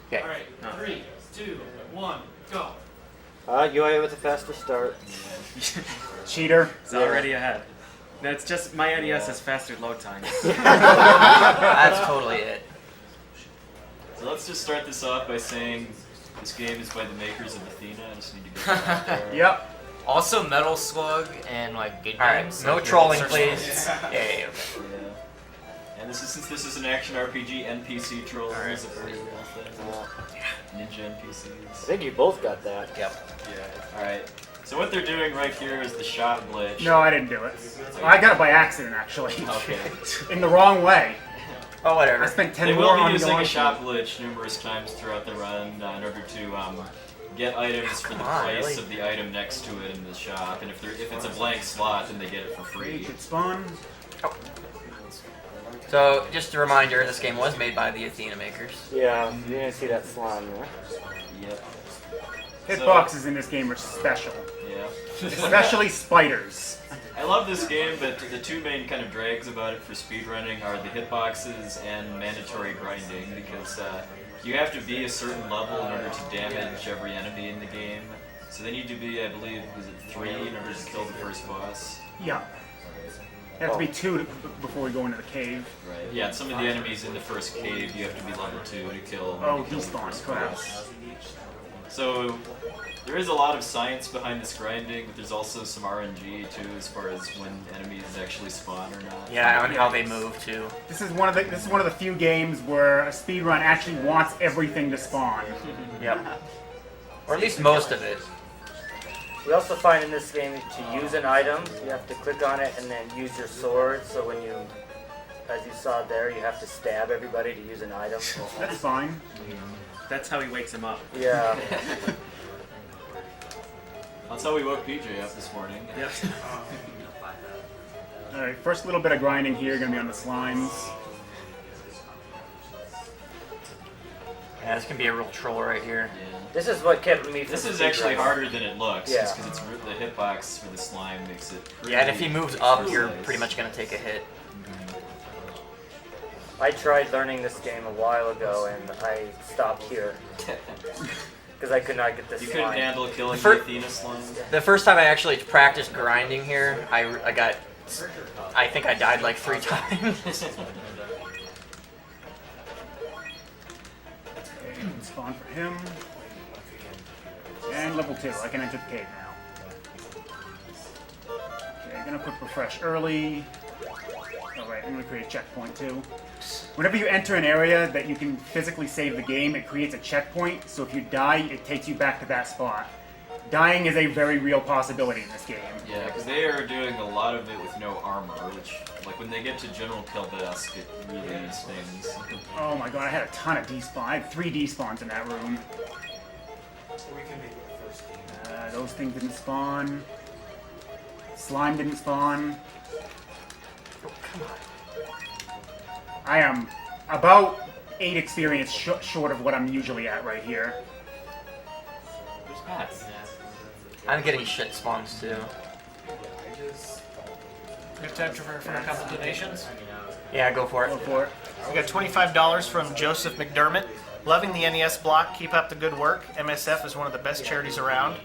Okay. All right, 3, 2, 1, go. UA with a faster start. Cheater. It's already ahead. That's just my NES has faster load times. That's totally it. So let's just start this off by saying this game is by the makers of Athena. I just need to get that out there. Yep. Also, Metal Slug and like good All right, games. no like, trolling, search please. for- Okay. Yeah. And since this is an action RPG, NPC trolling is a very real thing. Ninja NPCs. I think you both got that. Yep. Yeah. Alright. So what they're doing right here is the shot glitch. No, I didn't do it. I got it by accident, actually. Okay. In the wrong way. Oh, whatever. I spent 10 They more will on be using going a shot glitch numerous times throughout the run in order to get items for the price really? of the item next to it in the shop. And if it's a blank slot, then they get it for free. Good spawn. So, just a reminder, this game was made by the Athena makers. Yeah, you didn't see that slime there. Yep. Hitboxes in this game are special. Yeah. Especially spiders. I love this game, but the two main kind of drags about it for speedrunning are the hitboxes and mandatory grinding, because you have to be a certain level in order to damage every enemy in the game. So they need to be, I believe, was it 3 in order to kill the first boss? Yeah. It has to be 2 before we go into the cave. Right. Yeah, some of the enemies in the first cave you have to be level 2 to kill. Oh, despawn, crap. So there is a lot of science behind this grinding, but there's also some RNG too, as far as when enemies actually spawn or not. Yeah, and how they move too. This is one of the few games where a speedrun actually wants everything to spawn. Yep. Or at least most of it. We also find in this game to use an item, you have to click on it and then use your sword. So when you, as you saw there, you have to stab everybody to use an item. That's fine. That's how he wakes him up. Yeah. That's how we woke PJ up this morning. Yep. Alright, first little bit of grinding here, gonna be on the slimes. Yeah, this can be a real troll right here. Yeah. This is what kept me from This is actually speedrunning. harder than it looks, Yeah. just because it's the hitbox for the slime makes it pretty Yeah, and if he moves up, you're precise. pretty much going to take a hit. I tried learning this game a while ago and I stopped here because I could not get this You couldn't slime. handle killing the fir- Athena slime? The first time I actually practiced grinding here, I think I died like 3 times. Spawn for him. And level 2, I can enter the cave now. Okay, gonna quick refresh early. Alright, I'm gonna create a checkpoint too. Whenever you enter an area that you can physically save the game, it creates a checkpoint, so if you die, it takes you back to that spot. Dying is a very real possibility in this game. Yeah, because they are doing a lot of it with no armor, which, like, when they get to General Kelbesk, it really stings. Oh my god, I had a ton of despawns. I had 3 despawns in that room. Those things didn't spawn. Slime didn't spawn. Oh, come on. I am about 8 experience short of what I'm usually at right here. Where's Pat? I'm getting shit spawns too. We have time for a couple donations. Yeah, go for it. Go for it. We got $25 from Joseph McDermott. Loving the NES block. Keep up the good work. MSF is one of the best charities around.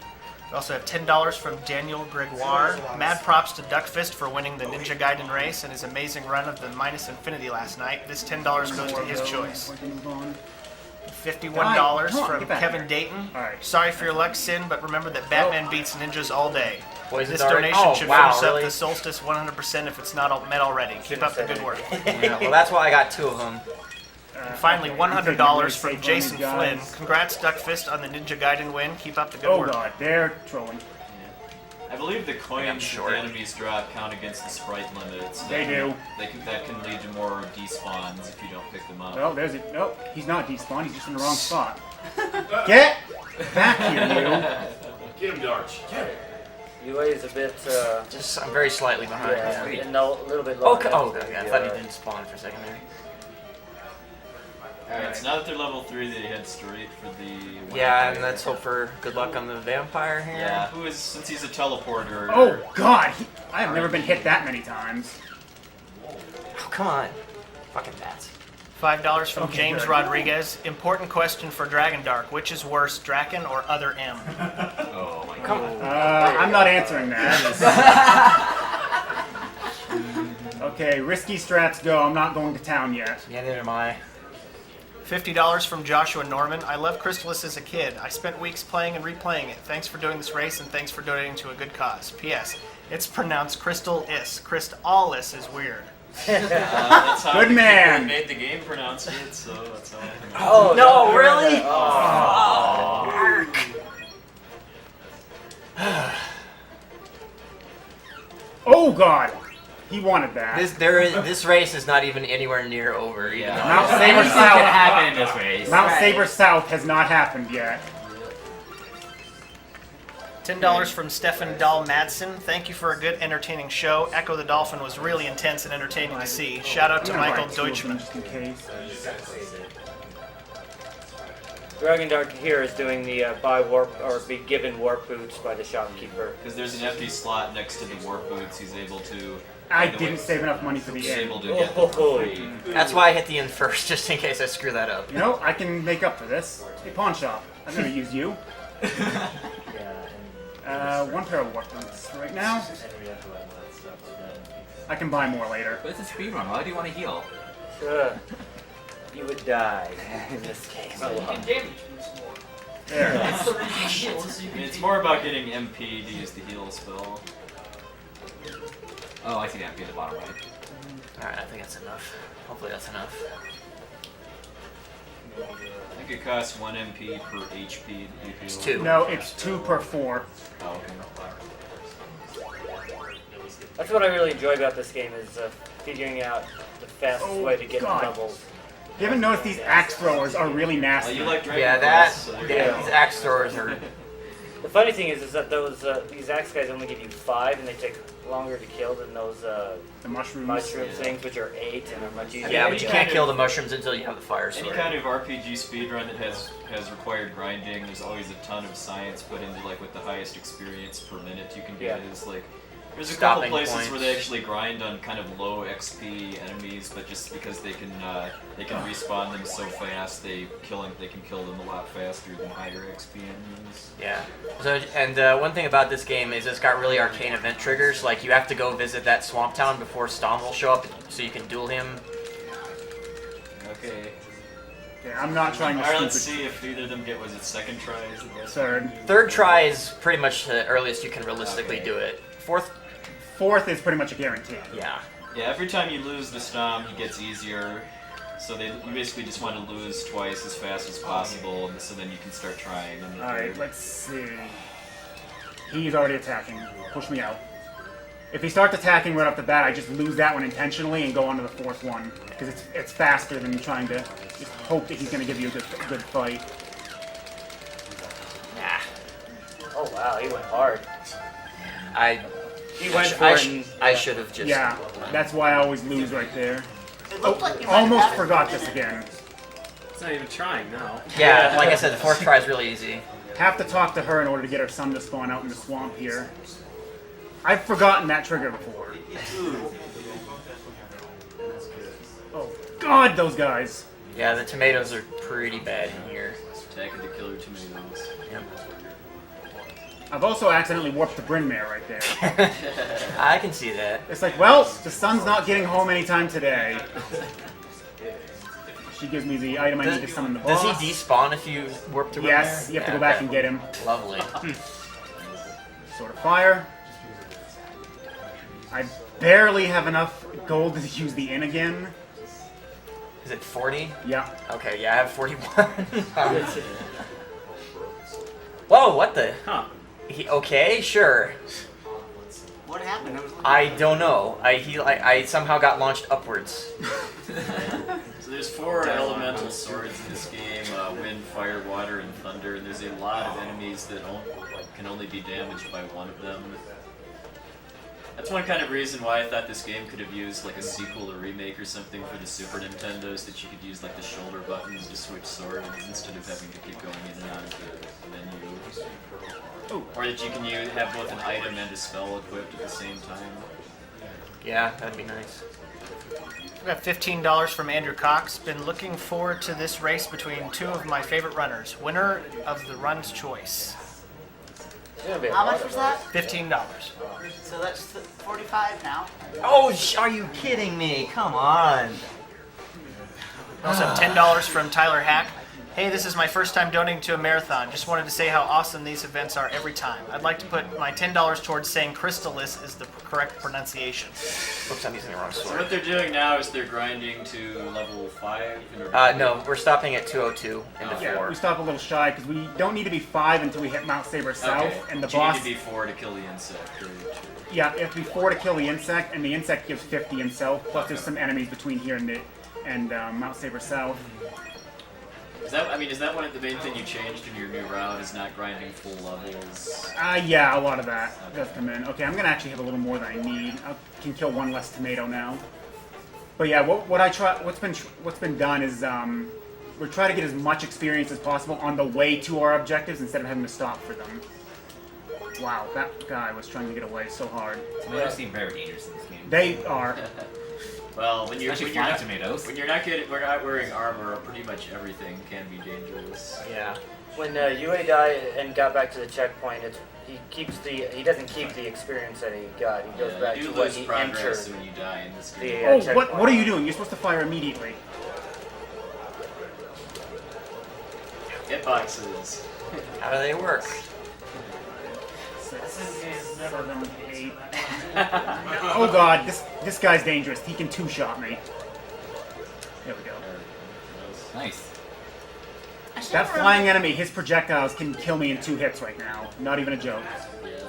We also have $10 from Daniel Gregoire. Mad props to Duckfist for winning the Ninja Gaiden race and his amazing run of the Minus Infinity last night. This $10 goes to his choice. We can move on. $51 Come on, from get back Kevin here. Dayton. Alright. Sorry for your luck, Sin, but remember that Batman beats ninjas all day. Poison This dart. donation Oh, should wow, finish really? up the Solstice 100% if it's not met already. Keep up the good work. Yeah, well, that's why I got 2 of them. And finally, Okay, $100 from safe on Jason these Flynn. guys. Congrats, Duckfist, on the Ninja Gaiden win. Keep up the good Oh work. god, they're trolling. I believe the coins that short. the enemies drop count against the sprite limits. They do. That can lead to more despawns if you don't pick them up. Well, there's it. Nope, he's not despawned, he's just in the wrong spot. Get back here, you! Get him, Darch. UA is a bit, I'm very slightly behind. yeah, Yeah. and a little bit lower. Okay. Oh, okay. I thought he didn't spawn for a second there. Alright, so now that they're level 3, they head straight for the... Yeah, and let's hope for good luck on the vampire here. Yeah, who is, since he's a teleporter... Oh god, I have never been hit that many times. Oh, come on. Fucking bats. $5 from Okay, James good. Rodriguez. Important question for Dragondarch. Which is worse, Draken or other M? Oh my god. I'm not answering that. Okay, risky strats go. I'm not going to town yet. Yeah, neither am I. $50 from Joshua Norman. I loved Crystalis as a kid. I spent weeks playing and replaying it. Thanks for doing this race and thanks for donating to a good cause. P.S. It's pronounced Crystalis. Crystalis is weird. That's how Good the man. people who made the game pronounced it, so that's how I pronounce it. Oh No, you really? Oh. Oh god! He wanted that. This race is not even anywhere near over. even Yeah. though- Mount Saber Anything can South. happen in this race. Mount Saber South has not happened yet. $10 from Stefan Dahl Madsen. Thank you for a good, entertaining show. Echo the Dolphin was really intense and entertaining to see. Shout out to I'm gonna Michael buy two of them Deutschman. just in case. Dragondarch here is doing the buy warp or be given warp boots by the shopkeeper. Because there's an empty slot next to the warp boots, he's able to. I didn't save enough money for the He's end. able to get them for free. That's why I hit the end first, just in case I screw that up. You know, I can make up for this. Hey, pawn shop. I'm gonna use you. One pair of warp boots right now. I can buy more later. But it's a speedrun. Why do you want to heal? You would die in this game. There. I mean, it's more about getting MP to use the heal spell. Oh, I see the MP at the bottom right. Alright, I think that's enough. Hopefully that's enough. I think it costs 1 MP per HP that you heal. It's 2. No, it's 2 per 4. Oh, okay. That's what I really enjoy about this game is figuring out the fastest Oh, way to get God. the doubles. You haven't noticed these axe throwers are really Well, nasty. you like Dragon Yeah, Quest, so these axe throwers are. The funny thing is that those these axe guys only give you 5, and they take longer to kill than those the mushrooms. mushroom things, which are 8 and are much easier. Yeah, to but you kill. can't kill the mushrooms until you have the fire Any sword. kind of RPG speedrun that has required grinding, there's always a ton of science put into like what the highest experience per minute you can get Yeah. is. Like, there's a Stopping couple places points. where they actually grind on kind of low XP enemies, but just because they can respawn them so fast, they can kill them a lot faster than higher XP enemies. Yeah. So, and one thing about this game is it's got really arcane event triggers. Like, you have to go visit that swamp town before Stom will show up so you can duel him. Okay. Okay, I'm not trying to Alright, let's stupid see if either of them get, was it second try? Is it best? third. Third try is pretty much the earliest you can realistically do it. Fourth is pretty much a guarantee. Yeah. Yeah, every time you lose the Stom, he gets easier. So you basically just want to lose twice as fast as possible, and so then you can start trying. On the Alright, third. let's see. He's already attacking. Push me out. If he starts attacking right off the bat, I just lose that one intentionally and go on to the fourth one. Because it's faster than trying to just hope that he's going to give you a good fight. Nah. Oh wow, he went hard. He went for I it. And, should have just. Yeah, that's why I always lose right there. It looked like you might Almost have had it. forgot this again. It's not even trying now. Yeah, like I said, the fourth try is really easy. Have to talk to her in order to get her son to spawn out in the swamp here. I've forgotten that trigger before. Oh god, those guys! Yeah, the tomatoes are pretty bad in here. Attacking the killer tomatoes. Yep. I've also accidentally warped the Brynmare right there. I can see that. It's like, well, the sun's not getting home anytime today. She gives me the item I need to summon the Does boss. he despawn if you warp to Yes, you have to go back and get him. Lovely. Sword of Fire. I barely have enough gold to use the inn again. Is it 40? Yeah. Okay, yeah, I have 41. Whoa, what the? Huh. Okay, sure. What happened? I don't know. I somehow got launched upwards. So there's 4 elemental swords in this game: wind, fire, water, and thunder. And there's a lot of enemies that can only be damaged by one of them. That's one kind of reason why I thought this game could have used like a sequel or remake or something for the Super Nintendo, so that you could use like the shoulder buttons to switch swords instead of having to keep going in and out of the menu. Or that you can have both an item and a spell equipped at the same time. Yeah, that'd be nice. We got $15 from Andrew Cox. Been looking forward to this race between two of my favorite runners. Winner of the run's choice. It's gonna be a How lot much of was fun. that? $15. So that's 45 now. Oh, are you kidding me? Come on. We also have $10 from Tyler Hack. Hey, this is my first time donating to a marathon. Just wanted to say how awesome these events are every time. I'd like to put my $10 towards saying Crystalis is the correct pronunciation. Oops, I'm using the wrong So sword. what they're doing now is they're grinding to level 5. No, we're stopping at 202 into Yeah, 4. we stop a little shy because we don't need to be 5 until we hit Mount Saber South, Okay. and the You boss. need to be 4 to kill the insect. Yeah, it has to be 4 to kill the insect, and the insect gives 50 himself. Plus, there's some enemies between here and Mount Saber South. Is that one of the main thing you changed in your new route? Is not grinding full levels? Yeah, a lot of that does come in. Okay, I'm gonna actually have a little more than I need. I can kill one less tomato now. But yeah, what's been done is we're trying to get as much experience as possible on the way to our objectives instead of having to stop for them. Wow, that guy was trying to get away so hard. Tomatoes seem very dangerous in this game. They are. Well, when you're Especially when you're flying tomatoes. when you're not wearing armor, pretty much everything can be dangerous. Yeah. When UA died and got back to the checkpoint, he doesn't keep the experience that he got. He goes Yeah, back you to do what lose he progress entered. when you die in this The, game. Oh, checkpoint. what are you doing? You're supposed to fire immediately. Hitboxes. How do they work? 6, 7, 8. Oh god, this guy's dangerous. He can two-shot me. There we go. Nice. I seem That to flying remember, enemy, his projectiles can kill me in 2 hits right now. Not even a joke.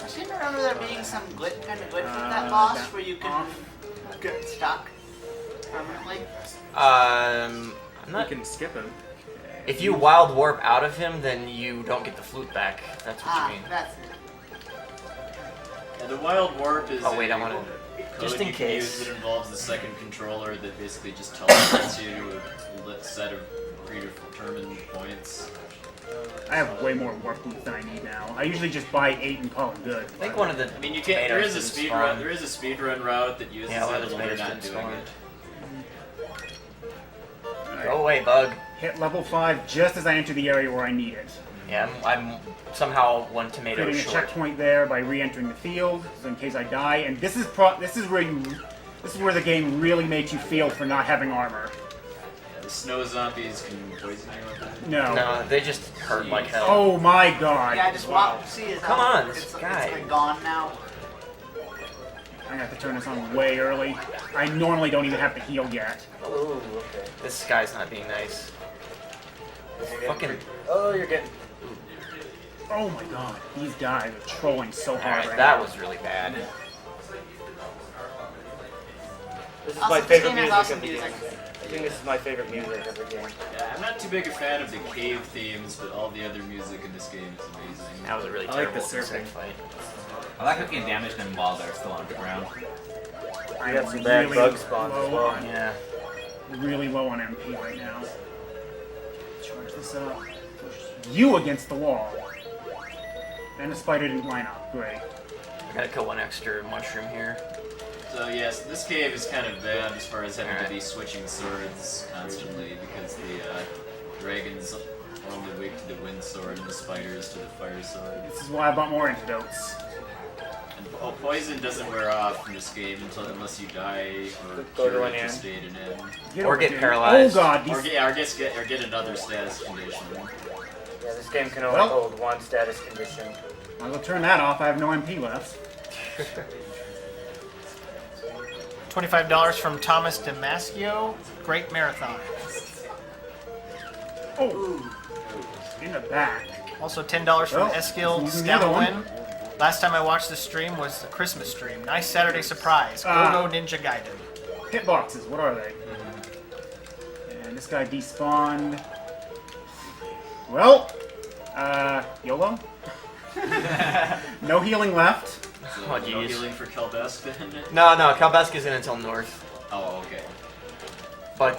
I seem to remember there being some kind of glitch with that Uh, boss that where you can off. get stuck permanently. I'm You not. can skip him. If you wild warp out of him, then you don't get the flute back. That's what you mean. That's it. Yeah, the wild warp is Oh wait, a I wanted. code Just in you can case. use that involves the second controller that basically just teleports you to a lit set of predetermined points. I have way more warp boots than I need now. I usually just buy 8 and call it good. I think one of the. I mean, you can't. There is a tomatoes speed didn't run. spawn. There is a speed run route that uses Yeah, one it of the when you're tomatoes not didn't doing spawn. it. Go away, bug. Hit level 5 just as I enter the area where I need it. Yeah, I'm somehow one tomato Creating a short. checkpoint there by re-entering the field, so in case I die. And this is where the game really makes you feel for not having armor. Yeah, the snow zombies can poison you with that. No. No, they just hurt like hell. Oh my god. Yeah, I just walk. See, is Come on, this it's guy. like gone now. I have to turn this on way early. I normally don't even have to heal yet. Ooh, okay. This guy's not being nice. You're getting Fucking. pretty- Oh, you're getting. Oh my god. These guys are trolling so hard Alright, right that now. was really bad. This is Also, my this favorite game has music awesome of the music. game. I think this is my favorite music of the game. Yeah, I'm not too big a fan of the cave themes, but all the other music in this game is amazing. That was a really I like terrible the surfing. insect fight. I like looking at damage them while they're still underground. You got some bad bug spawns as low well. on- Yeah. really low on MP right now. Charge this up. Push you against the wall. And the spider didn't line up. Great. I gotta kill one extra mushroom here. So yes, this game is kind of bad as far as having to Alright. be switching swords constantly because the dragons are only weak to the wind sword and the spiders to the fire sword. This is why I bought more antidotes. And poison doesn't wear off in this game unless you die or Go to cure an end. infestate an end. Or over get here. paralyzed. Oh god, Or these, get another status condition. Yeah, this game can only Well- hold one status condition. I will turn that off. I have no MP left. $25 from Thomas Damasio. Great marathon. Oh, in the back. Also $10 from Well, Eskil using the other one. Stalwin. Last time I watched the stream was the Christmas stream. Nice Saturday surprise. Go Ah. Ninja Gaiden. Hitboxes, what are they? And this guy despawned. Well, YOLO? No healing left. So Oh, no jeez. healing for Kelbesk then? No, Kalbesk isn't until north. Oh, okay. But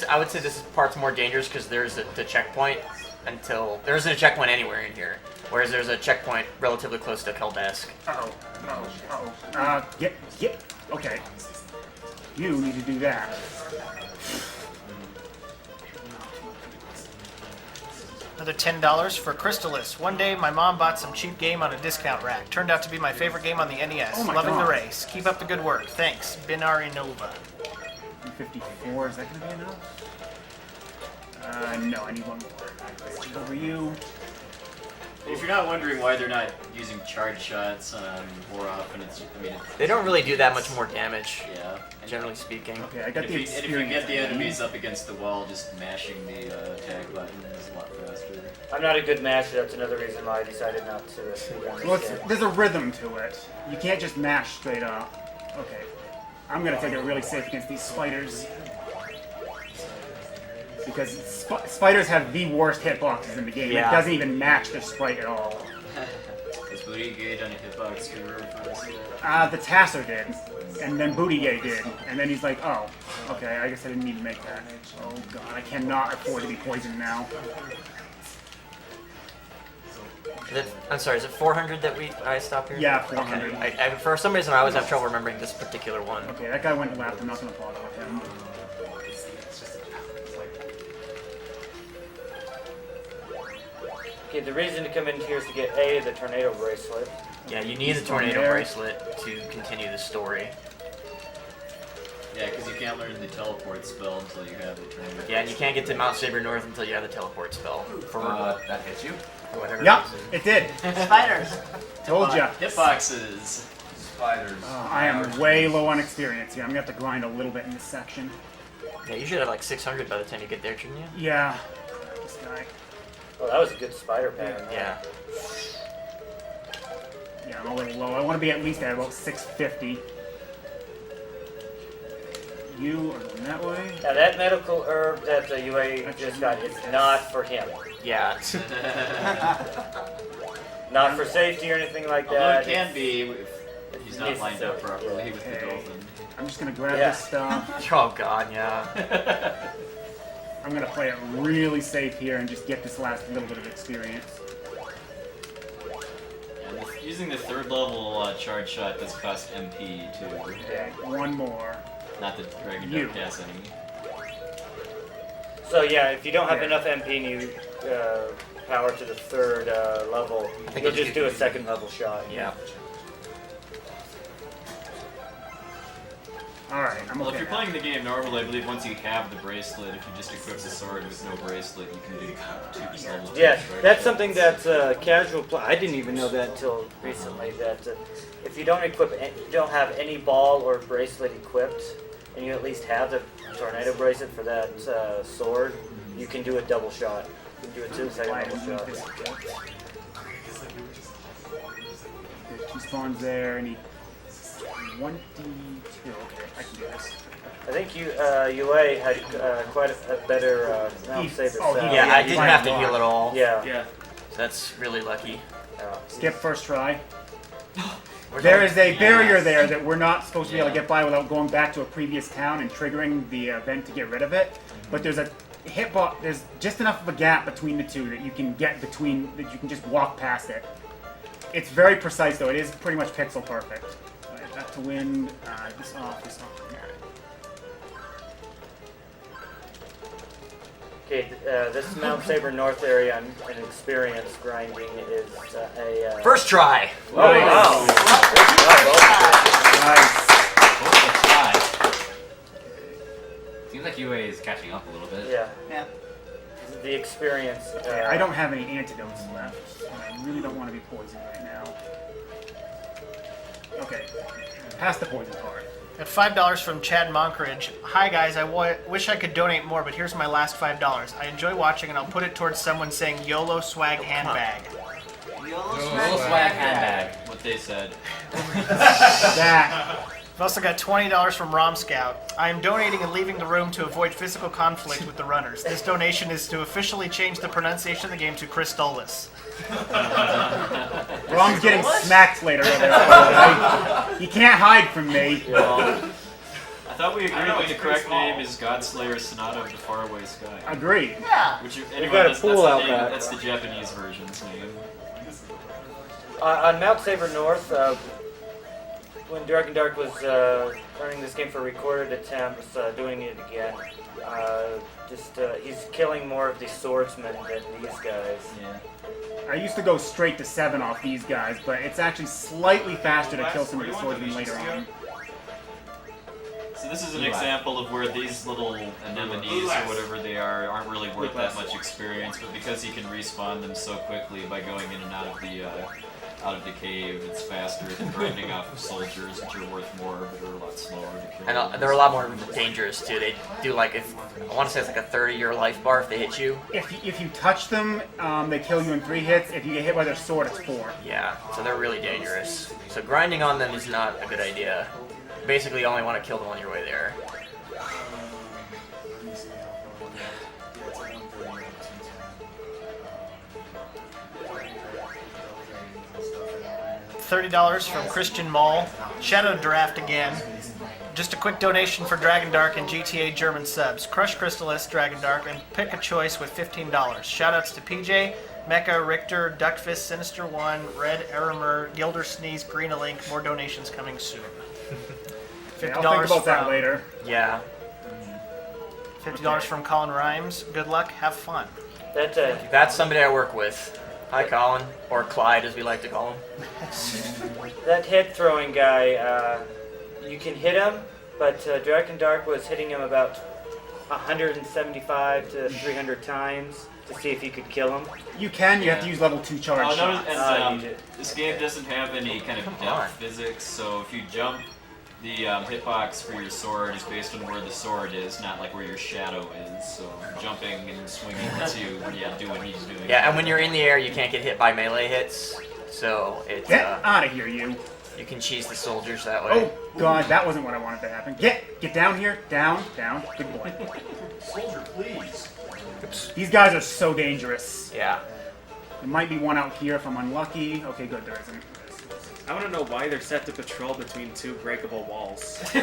I would say this part's more dangerous because there's the checkpoint until there isn't a checkpoint anywhere in here, whereas there's a checkpoint relatively close to Kalbesk. Uh-oh. Uh-oh. Uh-oh. Get. Okay. You need to do that. Another $10 for Crystalis. One day, my mom bought some cheap game on a discount rack. Turned out to be my favorite game on the NES. Oh my Loving God. the race. Keep up the good work. Thanks, Binari Nova. 54, is that going to be enough? No, I need one more. Over you. If you're not wondering why they're not using charge shots more often, it's They don't really do that much more damage, yeah. generally speaking. Okay, I got If the you, and if you experience. get the enemies up against the wall, just mashing the attack button is a lot faster. I'm not a good masher. That's another reason why I decided not to run Well, this game. there's a rhythm to it. You can't just mash straight up. Okay. I'm going to take it really safe against these spiders. Because spiders have the worst hitboxes in the game. Yeah. It doesn't even match the sprite at all. Is booty gauge on a hitbox trigger for this? The Tasser did. And then Booty Gay did. And then he's like, oh, okay, I guess I didn't need to make that. Oh god, I cannot afford to be poisoned now. I'm sorry, is it 400 that I stop here? Yeah, 400. Okay. For some reason, I always have trouble remembering this particular one. Okay, that guy went left. I'm not going to bother with him. Okay, the reason to come in here is to get A, the tornado bracelet. Yeah, you need the tornado bracelet to continue the story. Yeah, because you can't learn the teleport spell until you have the tornado. Yeah, and you can't get to Mount Saber North until you have the teleport spell. For That hits you. whatever Yep, reason. it did. Spiders. Told ya. Hitboxes. Spiders. I am way low on experience here. I'm going to have to grind a little bit in this section. Yeah, you should have like 600 by the time you get there, shouldn't you? Yeah. This guy. Oh, that was a good spider pattern. Yeah. Yeah, I'm already low. I want to be at least at about 650. You are going that way. Now that medical herb that the UA just got is not for him. Yeah. Not for safety or anything like Although that. it can be if he's not It's lined up necessary, properly with the Okay. dolphin. I'm just going to grab Yeah. this stuff. Oh god, yeah. I'm going to play it really safe here and just get this last little bit of experience. And using the third level charge shot does cost MP too. Okay, one more. Not that Dragondarch You. has any. So yeah, if you don't have Yeah. enough MP and you power to the third level, think you'll it's just do a second level shot. Yeah. Alright, I'm Well, okay if you're now. playing the game normally, I believe once you have the bracelet, if you just equip the sword with no bracelet, you can do two levels. Yeah, that's something that casual play. I didn't even know that until recently. That if you don't don't have any ball or bracelet equipped, and you at least have the tornado bracelet for that sword, you can do a double shot. You can do a two-second Why double I need shot. this kit. There's 2 spawns there. I need 22. Okay, I can do this. I think UA had quite a better Mount Saber oh, he- sound. Yeah, I didn't Fine have to block. heal at all. Yeah. Yeah. That's really lucky. Skip first try. Where's There all- is a barrier there that we're not supposed to be able to get by without going back to a previous town and triggering the event to get rid of it. But there's a hitbox. There's just enough of a gap between the two that you can get between. That you can just walk past it. It's very precise though. It is pretty much pixel perfect. Alright, back to win. This off. This off. Okay, this Mount Saber North area and experience grinding is a... First try! Oh, wow. Nice. Seems like UA is catching up a little bit. Yeah, Yeah. the experience. Okay, I don't have any antidotes left. And I really don't want to be poisoned right now. Okay. Past the poison part. At $5 from Chad Monkridge. Hi guys, I wish I could donate more, but here's my last $5. I enjoy watching, and I'll put it towards someone saying YOLO swag handbag. YOLO Little swag handbag. What they said. That. I've also got $20 from Rom Scout. I am donating and leaving the room to avoid physical conflict with the runners. This donation is to officially change the pronunciation of the game to Crystalis. Rom's getting smacked later. He can't hide from me. I thought we agreed that the correct name is Godslayer's Sonata of the Faraway Sky. Agreed. Yeah. Which, We've got a pool the out name, back. that's the Japanese version's name. On Mount Saber North, when Dragondarch was running this game for recorded attempts, doing it again. He's killing more of the swordsmen than these guys. Yeah. I used to go straight to 7 off these guys, but it's actually slightly faster to kill some of the swordsmen later on. So this is an example of where these little anemones or whatever they are aren't really worth that much experience, but because you can respawn them so quickly by going in and out of the cave, it's faster than grinding off of soldiers, which are worth more but are a lot slower to kill. And they're a lot more dangerous too. They do I want to say it's like a 30-year life bar if they hit you. If you touch them, they kill you in 3 hits. If you get hit by their sword, it's 4. Yeah, so they're really dangerous. So grinding on them is not a good idea. Basically, you only want to kill them on your way there. $30 from Christian Mall. Shadow Draft again. Just a quick donation for Dragondarch and GTA German subs. Crush Crystalis, Dragondarch, and pick a choice with $15. Shoutouts to PJ, Mecha, Richter, Duckfist, Sinister One, Red, Erimer, Gilder Sneeze, Green Link. More donations coming soon. $50 I'll think about that from- later. Yeah. $50 from Colin Rhymes. Good luck. Have fun. That's somebody I work with. Hi, Colin. Or Clyde, as we like to call him. That head throwing guy, you can hit him, but Dragondarch was hitting him about 175 to 300 times to see if you could kill him. You can. You have to use level 2 charge. Oh, no, shots. and this game doesn't have any kind of depth physics, so if you jump, the hitbox for your sword is based on where the sword is, not like where your shadow is. So jumping and swinging lets you, do what he's doing. Yeah, and when you're in the air, you can't get hit by melee hits. So it's Get out of here, you. You can cheese the soldiers that way. Oh god, that wasn't what I wanted to happen. Get down here. Down. Good boy. Soldier, please. Oops. These guys are so dangerous. Yeah. There might be one out here if I'm unlucky. Okay, good, there isn't. I want to know why they're set to patrol between 2 breakable walls. They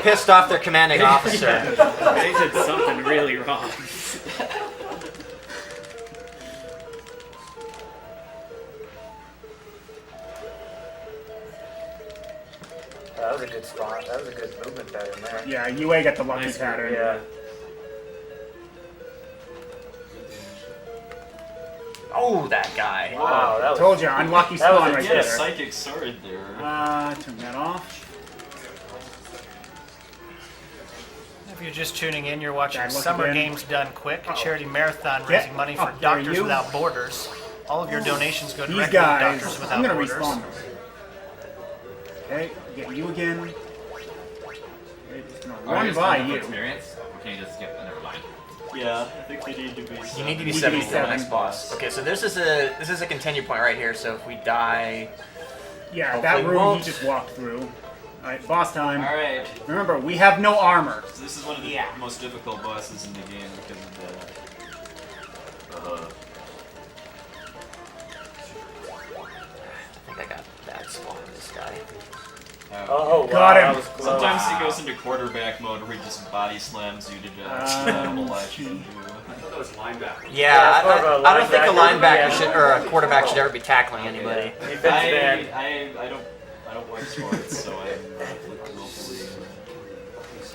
pissed off their commanding officer. They did something really wrong. That was a good spot. That was a good movement pattern there. Yeah, UA got the lucky Nice pattern. Yeah. Oh, that guy. Wow, that was... Told you, unlucky That was spawn a right You had a there. psychic sword there. Turn that off. If you're just tuning in, you're watching Bad luck Summer again. Games Done Quick, a charity marathon raising money for up there, Doctors you. Without Borders. All of your donations go These directly to guys, Doctors I'm Without gonna Borders. respawn them. Okay, get you again. Okay, just gonna Are run you by just you. experience? Or can you just skip? Never mind. Yeah, I think they need to be. You need to be Need to 70 be for the next 7. boss. Okay, so this is a continue point right here. So if we die, Yeah, Hopefully that we room won't. you just walked through. Alright, boss time. All right. Remember, we have no armor. So this is one of the most difficult bosses in the game because of that. I think I got bad spawn on this guy. Oh, wow, Got him. that was close. Sometimes he goes into quarterback mode where he just body slams you to death. Double action. I thought that was linebacker. Yeah, it's more of a I don't think a linebacker, linebacker yeah. should, or a quarterback should ever be tackling anybody. Defense man. I don't watch sports, so I'm willfully.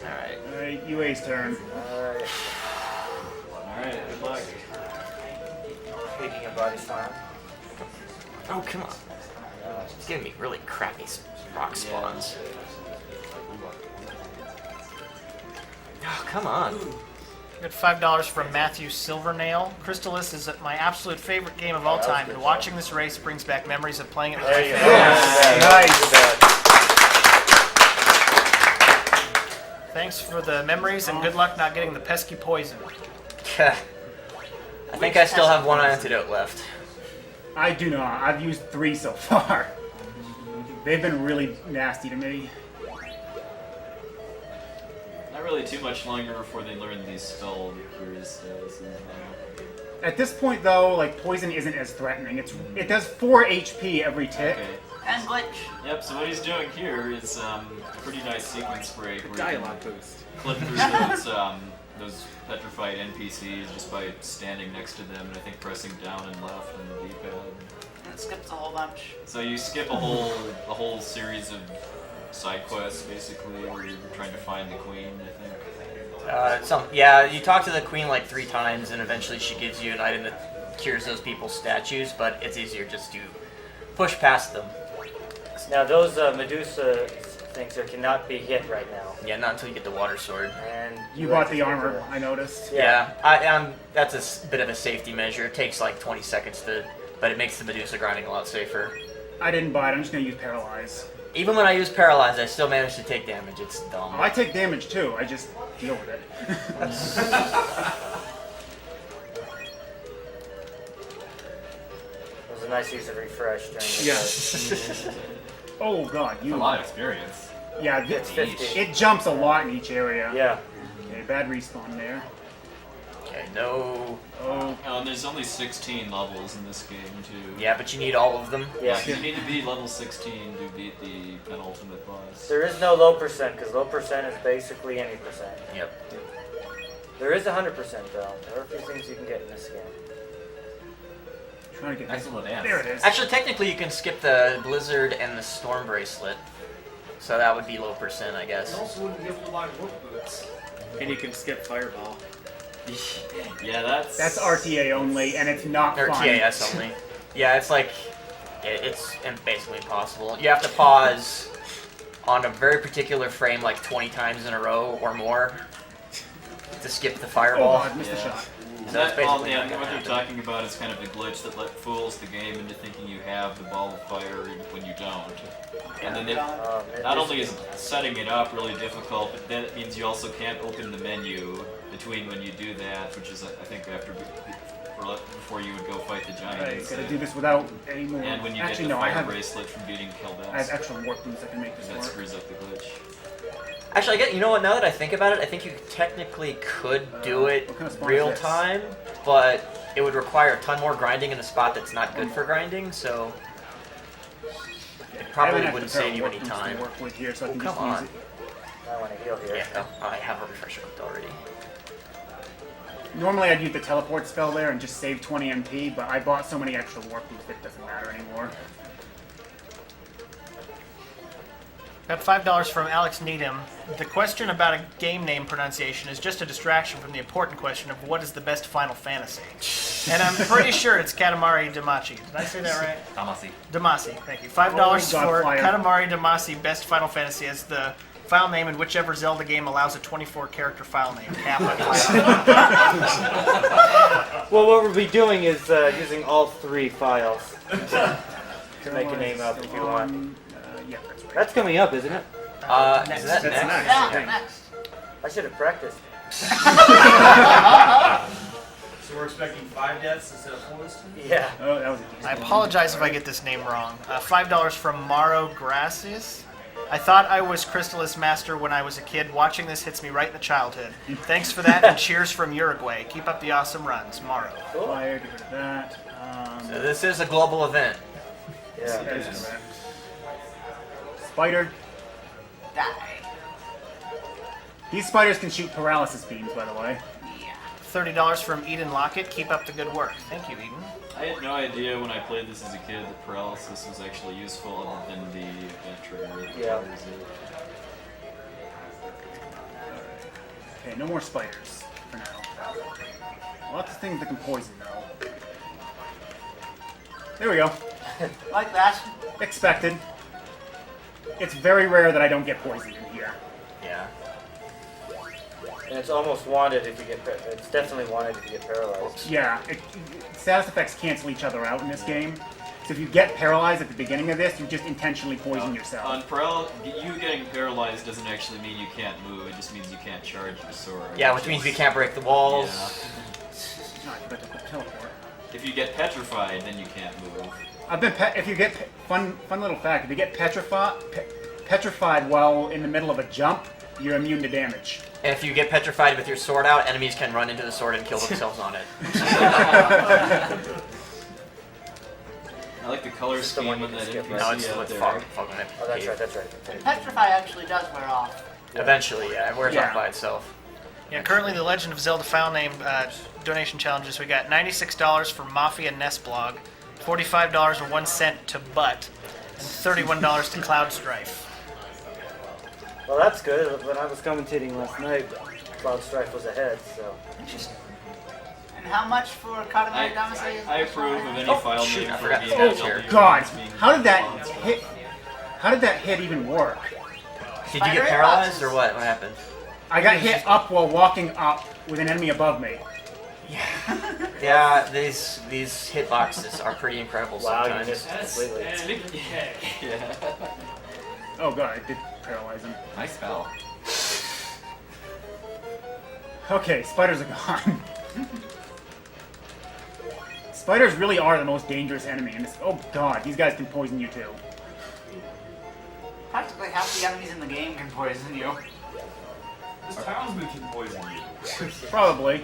All right. Alright, UA's turn. Alright, Alright, good luck. taking a body slam. Oh, come on. He's giving me really crappy rock spawns. Oh, come on. Got $5 from Matthew Silvernail. Crystalis is my absolute favorite game of all time, and watching this race brings back memories of playing it with my There you go. family. Nice. Thanks for the memories, and good luck not getting the pesky poison. I think I still have one antidote left. I do not. I've used 3 so far. They've been really nasty to me. Not really too much longer before they learn these spell cures. At this point, though, like poison isn't as threatening. It does 4 HP every tick. Okay. And glitch. Yep. So what he's doing here is a pretty nice sequence break where Dialogue boost. you can clip through those petrified NPCs just by standing next to them and I think pressing down and left on the D-pad. It skips a whole bunch. So you skip a whole series of side quests, basically, where you're trying to find the queen, I think. Yeah, you talk to the queen like 3 times, and eventually she gives you an item that cures those people's statues. But it's easier just to push past them. Now those Medusa things there cannot be hit right now. Yeah, not until you get the water sword. And You bought the armor, I noticed. Yeah, that's a bit of a safety measure. It takes like 20 seconds but it makes the Medusa grinding a lot safer. I didn't buy it, I'm just gonna use Paralyze. Even when I use Paralyze, I still manage to take damage. It's dumb. Oh, I take damage too, I just deal with it. It was a nice use of refresh during the Yeah. Oh god, A lot of experience. Yeah, It's 50. it jumps a lot in each area. Yeah. Okay, bad respawn there. Okay, no. Oh, And there's only 16 levels in this game, too. Yeah, but you need all of them. Yeah. You need to beat level 16 to beat the penultimate boss. There is no low percent, because low percent is basically any percent. Yep. There is 100% though. There are a few things you can get in this game. trying to get Nice little dance. There it is. Actually, technically, you can skip the Blizzard and the Storm Bracelet. So that would be low percent, I guess. You also wouldn't be able to buy work boots. And you can skip Fireball. Yeah, that's... That's RTA only, and it's not Or fun. TAS only. Yeah, it's like... It's basically impossible. You have to pause on a very particular frame like 20 times in a row or more to skip the Oh fireball. god, missed the shot. So it's basically yeah, not gonna what they're happen. talking about is kind of a glitch that fools the game into thinking you have the ball of fire when you don't. And then not only is setting it up really difficult, but then it means you also can't open the menu between when you do that, which is I think before you would go fight the giant. Alright, instead. gotta do this without any more. And when you Actually, get the no, I fire have, bracelet from beating I have Keldas, extra warp boots that can make this that work. screws up the glitch. Actually, you know what? Now that I think about it, I think you technically could do it what kind of spawn is real this? time, but it would require a ton more grinding in a spot that's not good for grinding. So it probably I wouldn't have save you warp any boots to time. work with here, so I can Come just on. use it. I want to heal here. Yeah, no, I have a refresher booked already. Normally I'd use the teleport spell there and just save 20 MP, but I bought so many extra warp boots that it doesn't matter anymore. Got $5 from Alex Needham. The question about a game name pronunciation is just a distraction from the important question of what is the best Final Fantasy. And I'm pretty sure it's Katamari Damacy. Did I say that right? Damacy. Damacy, thank you. $5 Oh, for Godfire. Katamari Damacy, best Final Fantasy, as the file name in whichever Zelda game allows a 24-character file name. Kappa. Well, what we'll be doing is using all 3 files to make a name up if you want. Yeah, that's right. That's coming up, isn't it? Is that That's next? next. Yeah, next. I should have practiced. So we're expecting 5 deaths instead of 4 this time? Yeah. Oh, that was a decent I one. apologize if I get this name wrong. $5 from Maro Gracias. I thought I was Crystalis Master when I was a kid. Watching this hits me right in the childhood. Thanks for that, and cheers from Uruguay. Keep up the awesome runs, Maro. Fire, get rid of that. So this is a global event. Yeah. There's correct. Spider. Die. These spiders can shoot paralysis beams, by the way. Yeah. $30 from Eden Lockett. Keep up the good work. Thank you, Eden. I had no idea when I played this as a kid that paralysis was actually useful other than the event trigger that Yeah. triggers it. Okay, no more spiders for now. Lots of things that can poison, though. There we go. Like that. Expected. It's very rare that I don't get poisoned in here. Yeah. And it's almost wanted if you get. It's definitely wanted if you get paralyzed. Yeah, status effects cancel each other out in this game. So if you get paralyzed at the beginning of this, you just intentionally poison yourself. On you getting paralyzed doesn't actually mean you can't move, it just means you can't charge your sword. Yeah, which means we can't break the walls. Yeah. Not you better teleport. If you get petrified, then you can't move. If you get fun little fact, if you get petrified while in the middle of a jump, you're immune to damage. And if you get petrified with your sword out, enemies can run into the sword and kill themselves on it. I like the color This is the scheme one you on can that skip, NPC right? No, it's out there. fucking it. Oh, that's right. That's right. And Petrify actually does wear off. Eventually, yeah, it wears Yeah. off by itself. Yeah, currently the Legend of Zelda file name donation challenges. We got $96 from Mafia Nest Blog, $45.01 to Butt, and $31 to Cloud Strife. Well, that's good. When I was commentating last night, Cloud Strife was ahead, so. And how much for Katamari Damacy? I approve of any file shoot, name I for forgot a to game. say that here. God, being how did that responsible. hit? How did that hit even work? Did you get paralyzed or what? What happened? I got hit up while walking up with an enemy above me. Yeah, these hitboxes are pretty incredible Wow, you sometimes. missed completely. Yeah. Oh god, I did paralyze him. Nice spell. Okay, spiders are gone. Spiders really are the most dangerous enemy in this. Oh god, these guys can poison you too. Practically half the enemies in the game can poison you. This townsman can poison you. Probably.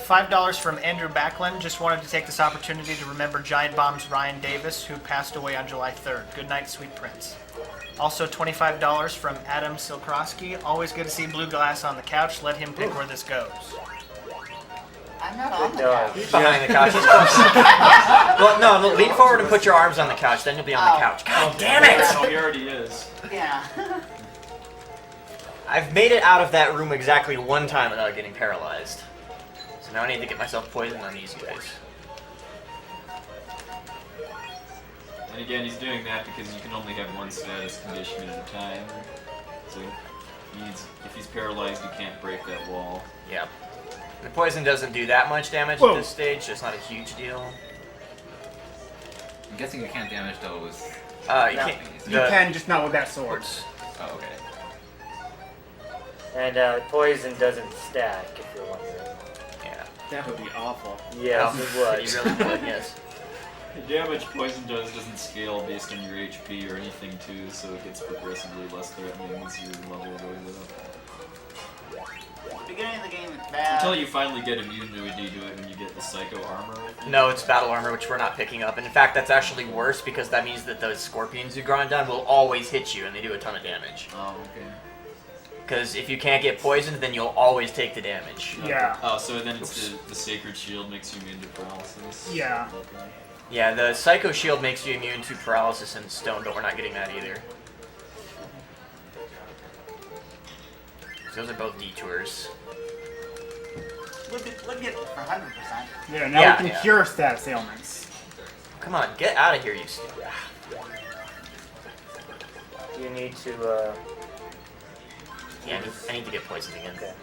$5 from Andrew Backlund. Just wanted to take this opportunity to remember Giant Bomb's Ryan Davis, who passed away on July 3rd. Good night, sweet prince. Also $25 from Adam Silkrosky. Always good to see Blue Glass on the couch. Let him pick where this goes. I'm not on Good the dog. couch. He's behind the couch. He's well, no, lean forward and put your arms on the couch. Then you'll be on the Oh. couch. God damn it! Oh, he already is. Yeah. I've made it out of that room exactly one time without getting paralyzed. So now I need to get myself poisoned on these guys. And again, he's doing that because you can only have one status condition at a time. So if he's paralyzed, you can't break that wall. Yep. The poison doesn't do that much damage Whoa. at this stage, so it's not a huge deal. I'm guessing you can't damage those. You No. can't. You can, just not with that sword. Oh, okay. And poison doesn't stack, if you're wondering. Yeah. That would be awful. Yes, it would. You really would, yes. The damage poison doesn't scale based on your HP or anything too, so it gets progressively less threatening as your level goes up. The beginning of the game is bad. Until you finally get immune to it, do you do it when you get the Psycho Armor? No, it's battle armor, which we're not picking up. And in fact, that's actually worse because that means that those scorpions you grind on will always hit you, and they do a ton of damage. Oh, okay. Because if you can't get poisoned, then you'll always take the damage. Yeah. Oh, so then it's the Sacred Shield makes you immune to paralysis? Yeah. Okay. Yeah, the Psycho Shield makes you immune to paralysis and stone, but we're not getting that either. So those are both detours. Look at it for 100%. There, now Yeah, we can yeah. cure status ailments. Come on, get out of here, you stupid. You need to, Yeah, I need to get poisoned again. okay.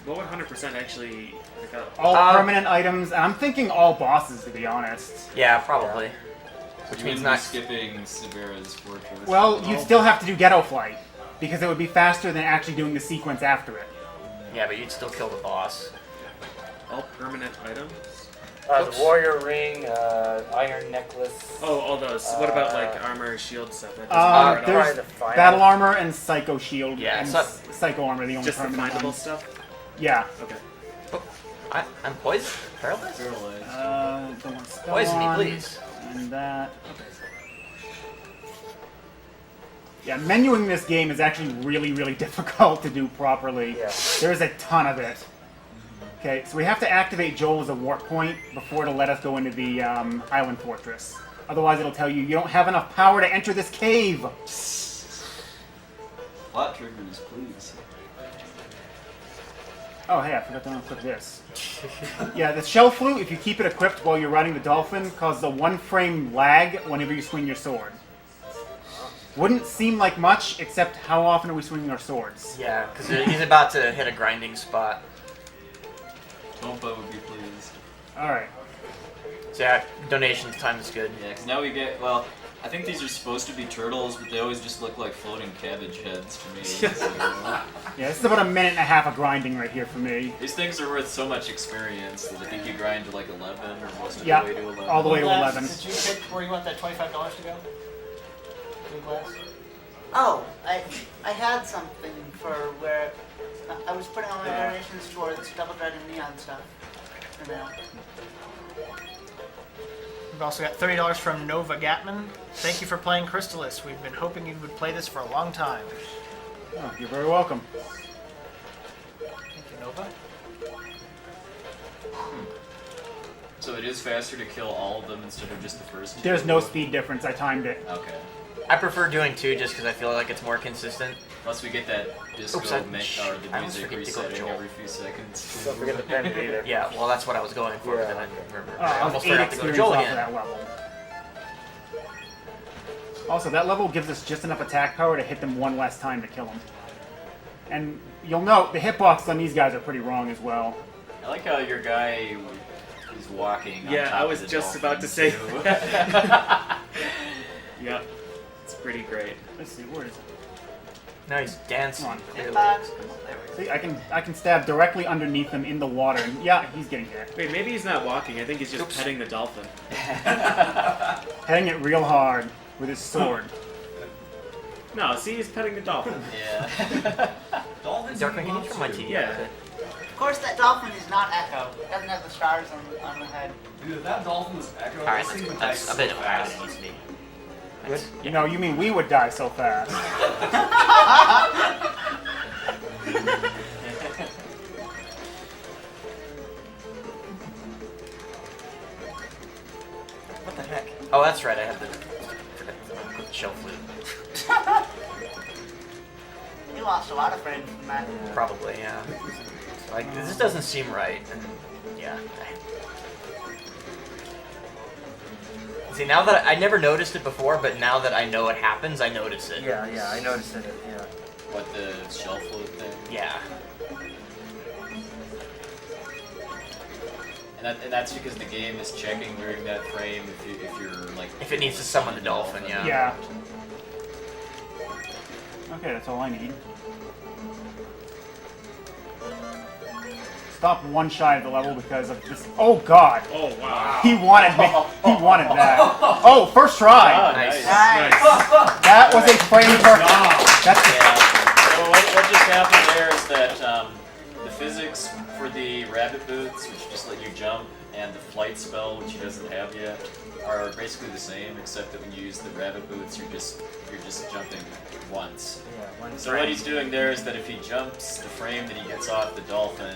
What would 100% actually pick up? All permanent items, and I'm thinking all bosses, to be honest. Yeah, probably. Which You means wouldn't not. be skipping Severa's Fortress. Well, you'd still have to do Ghetto Flight, because it would be faster than actually doing the sequence after it. Yeah, but you'd still kill the boss. All permanent items? The Warrior Ring, Iron Necklace. Oh, all those. What about like armor, shield stuff? That doesn't matter at all. There's the final. Battle Armor and Psycho Shield, Yeah, and it's not- Psycho Armor, the only Just the permanent findable ones. stuff? Yeah. Okay. I'm poisoned? Paralyzed? Paralyzed. Don't want stone, Poison me, please. And that. Yeah, menuing this game is actually really, really difficult to do properly. Yeah. There's a ton of it. Okay, so we have to activate Joel as a warp point before it'll let us go into the Island Fortress. Otherwise, it'll tell you you don't have enough power to enter this cave. Plot triggers, please. Oh, hey, I forgot to unequip this. Yeah, the shell flute, if you keep it equipped while you're riding the dolphin, causes a 1-frame lag whenever you swing your sword. Wouldn't seem like much, except how often are we swinging our swords? Yeah, because he's about to hit a grinding spot. Tompa would be pleased. Alright. So yeah, donations time is good. Yeah, because now we get, well, I think these are supposed to be turtles, but they always just look like floating cabbage heads to me. So, Yeah, this is about a minute and a half of grinding right here for me. these things are worth so much experience that I think you grind to like 11 or most of Yeah, the way to 11. all the way to Glass, 11. Did you pick where you want that $25 to go? Blue Glass? Oh, I had something for where I was putting all my donations towards Double Dragon Neon stuff for now. We've also got $30 from Nova Gatman. Thank you for playing Crystalis. We've been hoping you would play this for a long time. Oh, you're very welcome. Thank you, Nova. is faster to kill all of them instead of just the first two? There's no speed difference. I timed it. Okay. I prefer doing 2 just because I feel like it's more consistent. Plus we get that disco Oops, I almost music forget to go to resetting Joel. every few seconds. Don't forget the pen either. Yeah, well, that's what I was going for, but then I Yeah. didn't remember. I I was almost 8 forgot to go to experience Joel off of again. that level. Also, that level gives us just enough attack power to hit them one less time to kill them. And you'll note the hitbox on these guys are pretty wrong as well. I like how your guy is walking on Yeah, top I of was the just dolphin, about to say too. Yep. It's pretty great. Let's see, where is it? No, he's dancing. Come on. Clearly. Hitbox. There we go. See, I can stab directly underneath them in the water. And yeah, he's getting hit. Wait, maybe he's not walking. I think he's just Oops. petting the dolphin. Hitting it real hard with his sword. No, see, he's petting the dolphin. Yeah. Dolphins Darkman, eat can you lobster. turn my TV? Yeah. Of course, that dolphin is not Echo. It doesn't have the stars on the head. Dude, if that dolphin was Echo, Alright, this thing would that's die a bit so higher fast. than it needs to be. You know, you mean we would die so fast. What the heck? Oh, that's right, I have the shell flute. You lost a lot of frames from that. Probably, yeah. Like, this doesn't seem right, and yeah. See, now that I never noticed it before, but now that I know it happens, I notice it. Yeah, I noticed it. Yeah. What, the shell float thing? Yeah. And that's because the game is checking during that frame if you're like... If it needs to summon the dolphin, yeah. Yeah. Okay, that's all I need. Stop one shy of the level because of this. Oh God! Oh, wow. He wanted me. He wanted that. Oh, first try. Ah, Nice. Nice. That was a frame per. That's Yeah. So what just happened there is that the physics for the rabbit boots, which just let you jump, and the flight spell, which he doesn't have yet, are basically the same, except that when you use the rabbit boots, you're just jumping once. Yeah. One So what he's doing there is that if he jumps the frame that he gets off the dolphin,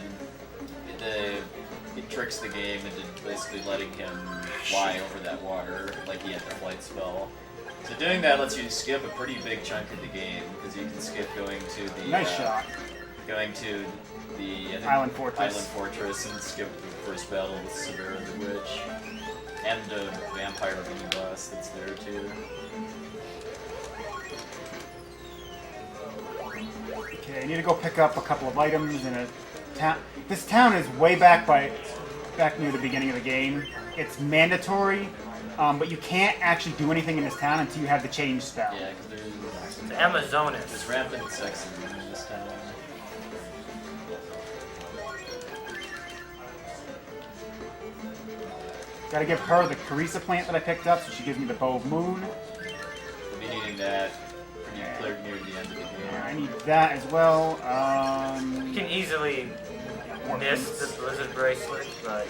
it tricks the game into basically letting him fly over that water like he had the flight spell. So doing that lets you skip a pretty big chunk of the game because you can skip going to the nice shot. going to the I think, Island Fortress. Island Fortress and skip the first battle with Severa the Witch and the vampire mini boss that's there too. Okay, I need to go pick up a couple of items in a town. This town is way back near the beginning of the game. It's mandatory, but you can't actually do anything in this town until you have the change spell. Yeah, because It's Amazonas. there's rampant sexism in this town. Gotta give her the Carissa plant that I picked up, so she gives me the Bow of Moon. We'll be needing that pretty clear near the end of the game. I need that as well. You can easily miss the blizzard bracelet, but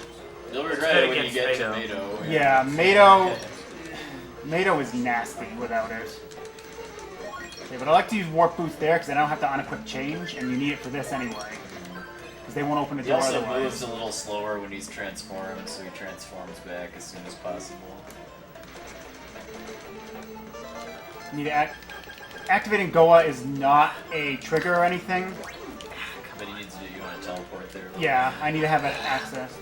You'll regret it when you against get to Mado. Mado. Yeah, Mado is nasty without it. Okay, but I like to use Warp Boost there because I don't have to unequip change, and you need it for this anyway. Because they won't open the He door also otherwise. moves a little slower when he's transformed, so he transforms back as soon as possible. You need to activating Goa is not a trigger or anything. But he needs to. You want to teleport there? Yeah, I need to have that access.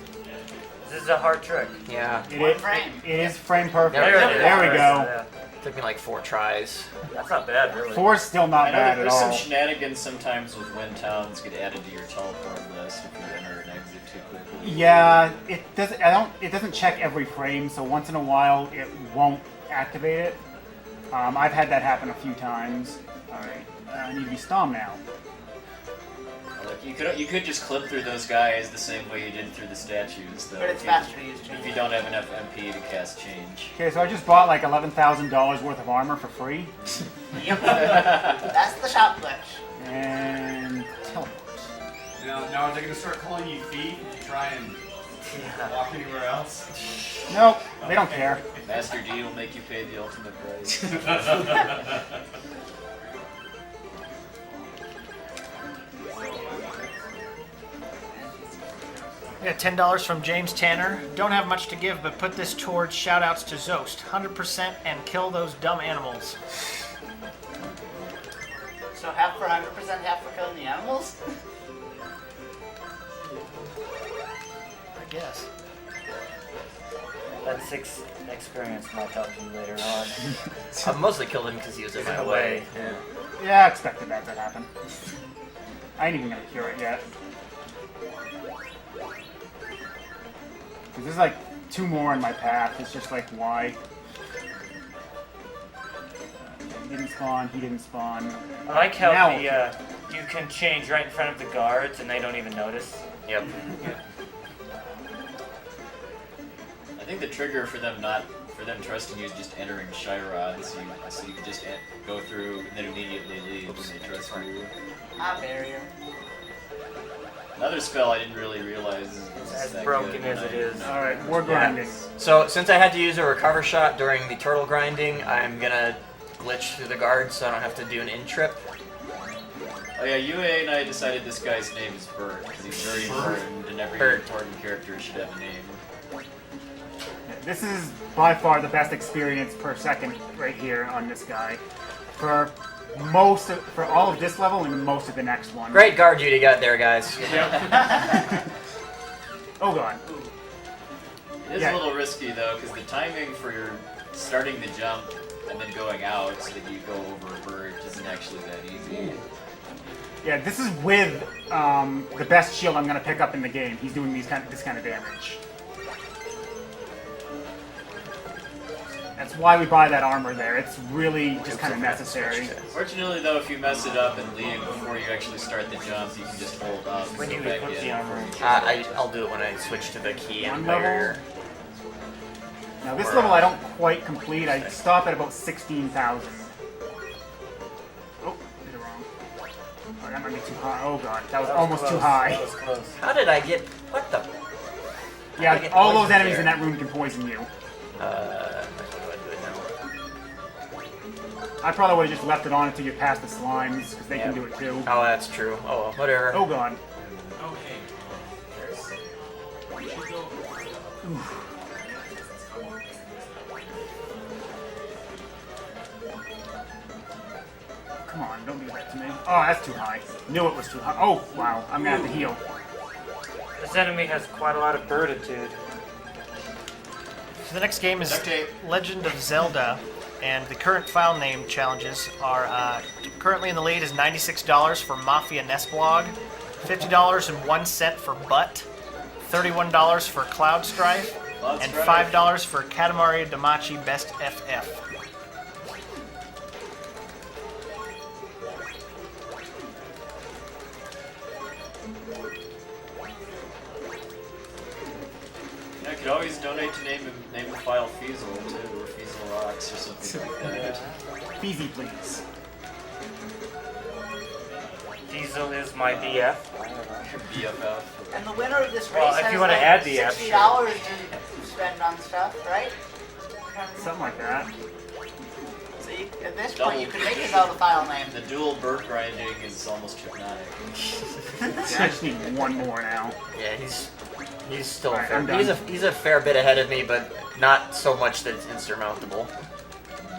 this is a hard trick. Yeah. It is frame perfect. There it is. There we go. Yeah. Took me like 4 tries. That's not bad, really. 4 is still not I know bad that at there's some all. shenanigans sometimes with when towns get added to your teleport list if you enter and exit too quickly. Yeah, it doesn't. It doesn't check every frame, so once in a while it won't activate it. I've had that happen a few times. All right, I need to be Stom now. Like you could just clip through those guys the same way you did through the statues, though. But it's if you- faster to use change. If you don't have enough MP to cast change. Okay, so I just bought like $11,000 worth of armor for free, Yep. That's the shop glitch. and teleport. Now are they going to start calling you feet to try and walk anywhere else? Nope, they don't care. Master D will make you pay the ultimate price. We got $10 from James Tanner. Don't have much to give, but put this towards shoutouts to Zost. 100% and kill those dumb animals. So half for 100%, half for killing the animals? I guess. That 6 experience might help you later on. I mostly killed him because he was in my way. Yeah. Yeah, I expected that to happen. I ain't even gonna cure it yet. 'Cause there's like 2 more in my path. It's just like, why? He didn't spawn, he didn't spawn. I like how Now- you can change right in front of the guards and they don't even notice. Yep. I think the trigger for them trusting you is just entering Shyrod, so you can just go through and then immediately leave when they trust you. Barrier. Another spell I didn't really realize is As that broken good, as and it is. Alright, we're grinding. So since I had to use a recover shot during the turtle grinding, I'm gonna glitch through the guards so I don't have to do an in trip. Oh yeah, UA and I decided this guy's name is Bert because he's very important, and every Bert. important character should have a name. This is by far the best experience per second right here on this guy. For all of this level and most of the next one. Great guard duty got there, guys. Oh god. It is Yeah. a little risky though, because the timing for your starting the jump and then going out so that you go over a bird isn't actually that easy. Yeah, this is with the best shield I'm gonna pick up in the game. He's doing this kind of damage. That's why we buy that armor there. It's really just kind of necessary. Fortunately though, if you mess it up and leave before you actually start the jump, you can just hold up. and When go you back equip in. the armor. I'll do it when I switch to the key and One level? barrier. Now this level I don't quite complete. I stop at about 16,000. Oh, did it wrong. Oh, that might be too high. Oh god, that was almost too high. That was close. How did I get... What the... Yeah, all those enemies in that room can poison you. Might as well go ahead and do it now. I probably would have just left it on until you pass the slimes, because they can do it too. Oh, that's true. Oh, well, whatever. Oh god. Oh, hey. We should go. Come on, don't do that to me. Oh, that's too high. Knew it was too high. Oh, wow. I'm gonna have to heal. This enemy has quite a lot of birditude. So the next game is Okay. Legend of Zelda, and the current file name challenges are currently in the lead is $96 for Mafia Nest Blog, $50.01 for Butt, $31 for Cloud Strife, Cloud and Strife. $5 for Katamari Damacy Best FF. Yeah, I could always donate to name the file Feasel too, or Feasel Rocks or something like that. Easy, please. Diesel is my BF. BFF. And the winner of this race Well, if has you wanna like add the F, $60 to spend on stuff, right? Something like that. See, at this point you can make it out the file name. The dual bird grinding is almost hypnotic. Yeah, I just need one more now. Yeah, he's still Alright, fair. I'm done. He's a fair bit ahead of me, but not so much that it's insurmountable.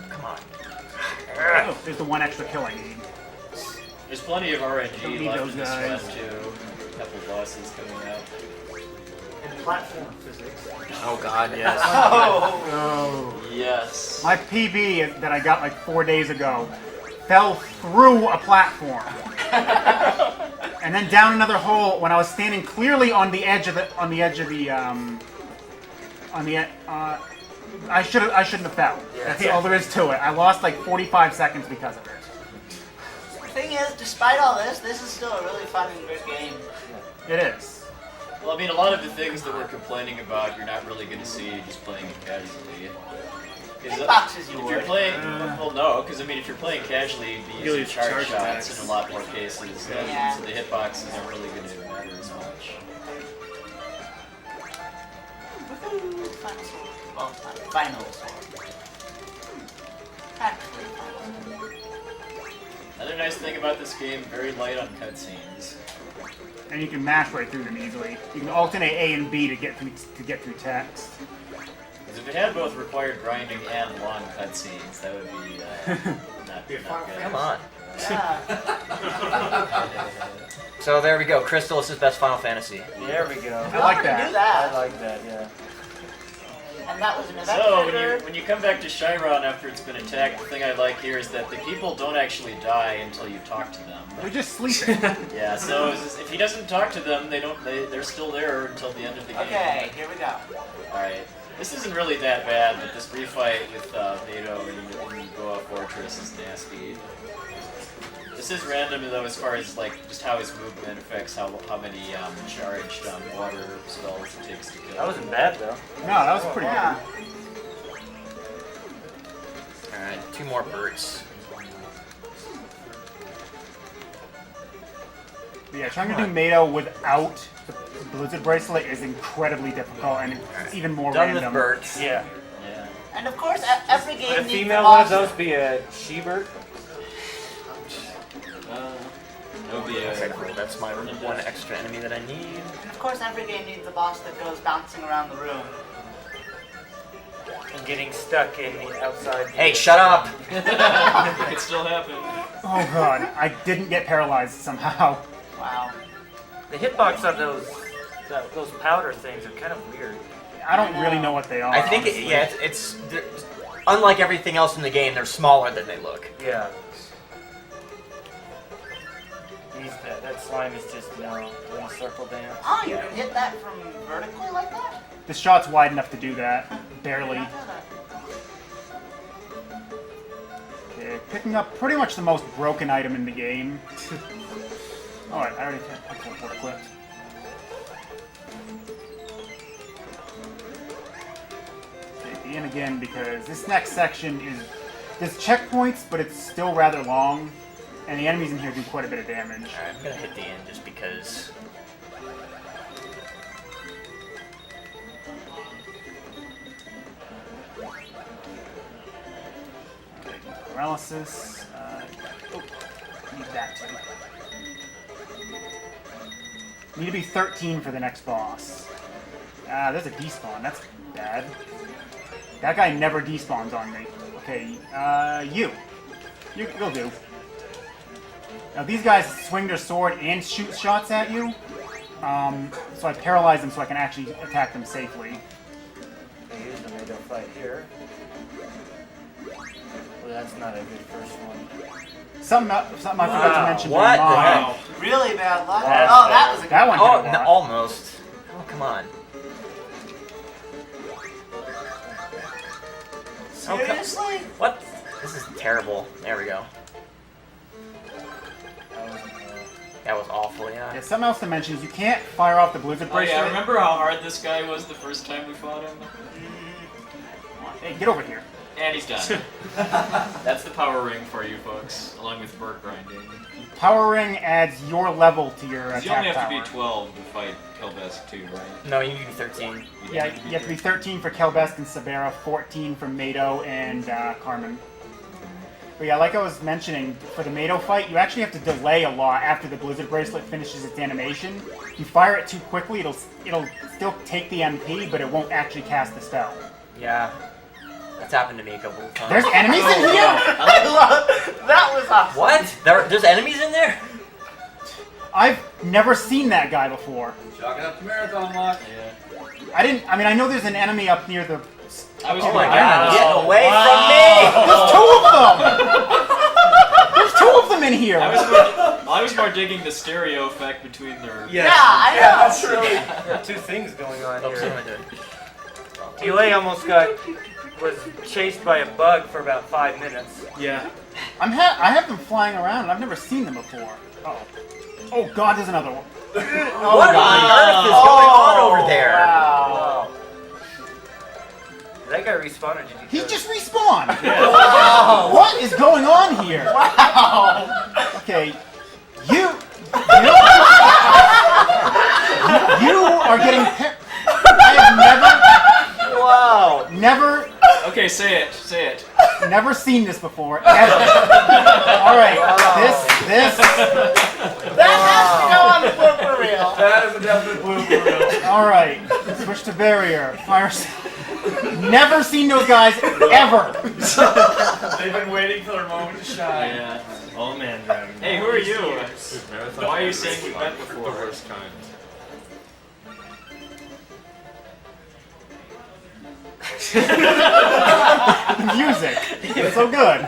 Come on. Oh, there's the one extra kill I need. There's plenty of Don't RNG need left those in this guys. one too. A couple bosses coming out. And platform physics. Oh god, yes. Oh. Yes. My PB that I got like 4 days ago fell through a platform. And then down another hole when I was standing clearly on the edge of the I shouldn't have fell. That's all there is to it. I lost like 45 seconds because of it. The thing is, despite all this, this is still a really fun and good game. It is. Well, I mean, a lot of the things that we're complaining about, you're not really going to see just playing it casually. 'Cause, Hitboxes you if you're would. playing, well, no, because I mean, if you're playing casually, you'd be You'll using use charge charge shots attacks. in a lot more cases. Yeah. So the hitboxes aren't really going to matter as much. Woohoo! Final sword. Well, final sword. Actually, final sword. Another nice thing about this game, very light on cutscenes. and you can mash right through them easily. You can alternate A and B to get through text. Because if it had both required grinding and long cutscenes, that would be not good. Come on. Yeah. So there we go. Crystalis is best Final Fantasy. There we go. I like We that. do that. I like that, yeah. And that was an event So trigger. when you come back to Chiron after it's been attacked, the thing I like here is that the people don't actually die until you talk to them. They're just sleeping. Yeah, so if he doesn't talk to them, they're still there until the end of the game. Okay, here we go. Alright. This isn't really that bad, but this refight with NATO in Goa Fortress is nasty. This is random though, as far as like just how his movement affects how many charged water spells it takes to kill. That wasn't bad, though. No, that was pretty Yeah. Alright, 2 more birds. good. Yeah, trying to do Mado without the Blizzard Bracelet is incredibly difficult, and it's even more Done random. with birds. Yeah. Yeah. And of course, every game Would a needs female the one of boss. those be a she-bird? That would be Okay, a cool. That's my one extra enemy that I need. And of course, every game needs a boss that goes bouncing around the room. And getting stuck in the outside. Hey, shut up! it could still happen. Oh god, I didn't get paralyzed somehow. Wow. The hitbox on those powder things are kind of weird. I don't really know what they are. I think, honestly. it's unlike everything else in the game, they're smaller than they look. Yeah. That slime is just, doing a circle dance. Oh, you can hit that from vertically like that? The shot's wide enough to do that. Barely. I did not know that. Okay, picking up pretty much the most broken item in the game. Alright, I already have teleport equipped. Okay, begin again because this next section is... There's checkpoints, but it's still rather long. And the enemies in here do quite a bit of damage. Alright, I'm gonna hit the end just because. Paralysis. Need that too. Need to be 13 for the next boss. There's a despawn. That's bad. That guy never despawns on me. Okay, you'll do. Now these guys swing their sword and shoot shots at you. So I paralyze them so I can actually attack them safely. They use the NATO fight here. Well, that's not a good first one. Something I forgot to mention. What during the mine. heck? Really bad luck. That's Oh, that was a good That one Oh, hit a lot. almost. Oh, come on. Seriously? What? This is terrible. There we go. That was awful, yeah. Yeah, something else to mention is you can't fire off the Blizzard Oh Bracelet. yeah, remember how hard this guy was the first time we fought him? Hey, get over here. And he's done. That's the power ring for you folks, along with bird grinding. Power Ring adds your level to your attack You only have to power. be 12 to fight Kelbesk too, right? No, you need to be 13. Yeah, you have to be 13 for Kelbesk and Sabera, 14 for Mado and Carmen. But yeah, like I was mentioning, for the Mado fight, you actually have to delay a lot after the Blizzard Bracelet finishes its animation. If you fire it too quickly, it'll still take the MP, but it won't actually cast the spell. Yeah. That's happened to me a couple of times. There's enemies in here? I love that was awesome. What? There's enemies in there? I've never seen that guy before. Chalking up to marathon lock. Yeah. I know there's an enemy up near the... I was Oh my more- god, get away There's two of them in here! I was more digging the stereo effect between their. Yeah, I know. That's really two things going on from me! Oops, what am here. I doing? Delay almost was chased by a bug for about 5 minutes. Yeah. I have them flying around and I've never seen them before. Uh-oh. Oh god, there's another one. What on earth is going on over there? Wow. Did that guy respawn or did you He kill just respawned! Wow! What is going on here? Wow. Okay, you are getting I have never Okay, say it. Say it. never seen this before, ever. Alright, this That has to go on the book That is a definite blue for real. Alright, switch to barrier. Fire. Never seen those guys ever. They've been waiting for their moment to shine. Yeah. Oh man, Dragon. Hey, who are you? Marathon Why are you is saying we've met the before? worst kind. Music. It's so good.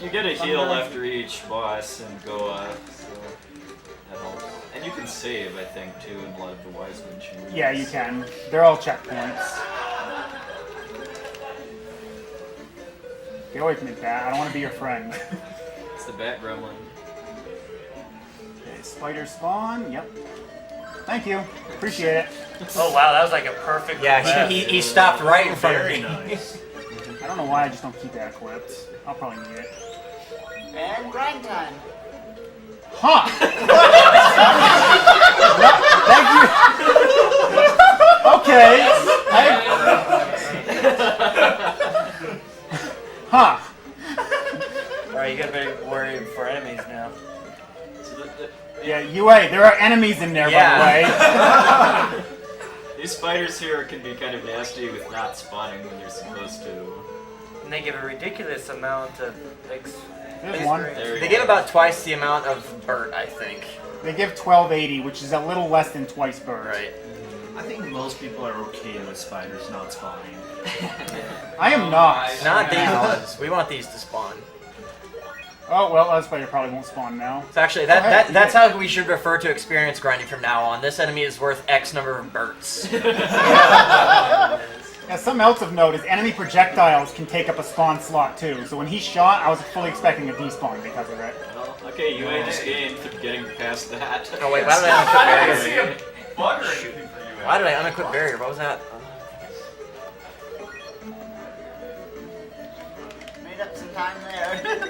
You get a heal after each boss and go up, so that helps. And you can save, I think, too, in a lot of the Wiseman chambers. Yeah, you can. They're all checkpoints. Get away from me, Bat. I don't want to be your friend. It's the Bat Gremlin. Okay, spider spawn. Yep. Thank you. Appreciate it. Oh wow, that was like a perfect. Yeah, he stopped right in front of Very me. nice. I don't know why I just don't keep that equipped. I'll probably need it. And grind time. Huh! Thank you. Okay. Huh. Alright, you gotta be worried for enemies now. So Yeah, UA, there are enemies in there, by the way. these spiders here can be kind of nasty with not spawning when they're supposed to. And they give a ridiculous amount of There's one. There They you give go. about twice the amount of Burt, I think. They give 1280, which is a little less than twice bird. Right. I think most people are okay with spiders not spawning. I am not. Not these ones. We want these to spawn. Oh, well, that spider probably won't spawn now. So actually, Oh, hey, that's yeah. how we should refer to experience grinding from now on. This enemy is worth X number of Burts. Yeah, something else of note is enemy projectiles can take up a spawn slot too. So when he shot, I was fully expecting a despawn because of it. Well, okay, UA just gained for getting past that. Oh wait, why did I I didn't unequip see barrier? a bug or anything for you. Why did I unequip barrier? What was that? Made up some time there.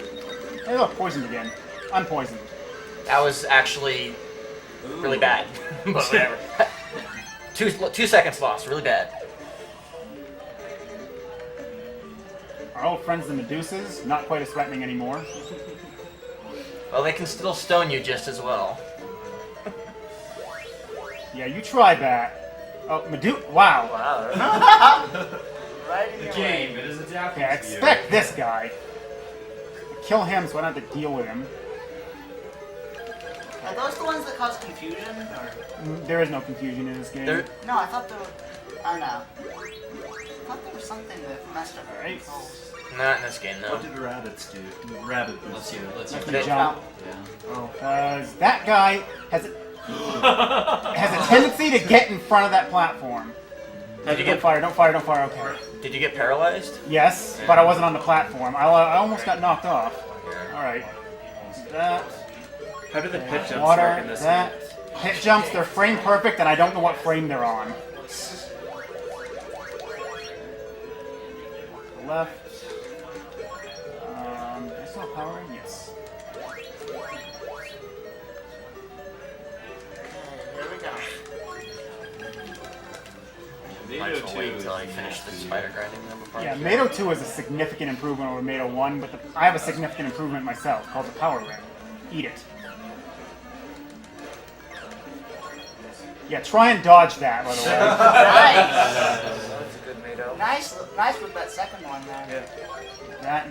Hey, look, poisoned again. Unpoisoned. That was actually really bad. But whatever. 2 seconds lost. Really bad. Our old friends the Medusas, not quite as threatening anymore. Well, they can still stone you just as well. Yeah, you try that. Oh, wow. Wow. Right in The your game, way. it is adapting Okay, to you. expect this guy. Kill him so I don't have to deal with him. Are those the ones that cause confusion? Or... There is no confusion in this game. There- No, I thought there were... Oh no. I thought there was something that messed up the Alright. controls. Not in this game, no. What did rabbits do? Rabbit Let's boost. hear, let's If hear. you jump. Yeah. Because that guy has a tendency to get in front of that platform. Did you Don't get fire, don't fire, don't fire, okay. Did you get paralyzed? Yes, but I wasn't on the platform. I almost got knocked off. Alright. That, How do the pit jumps water, work in this that. Hit jumps, they're frame perfect, and I don't know what frame they're on. Left. I still have power in? Yes. Okay, here we go. Might as Mado well 2 wait is until I finish the spider grinding them before I Yeah, kill. Mado 2 is a significant improvement over Mado 1, but I have a significant improvement myself called the Power Ring. Eat it. Yeah, try and dodge that, by the way. Nice! That's a good Mado. Nice with that second one there. That,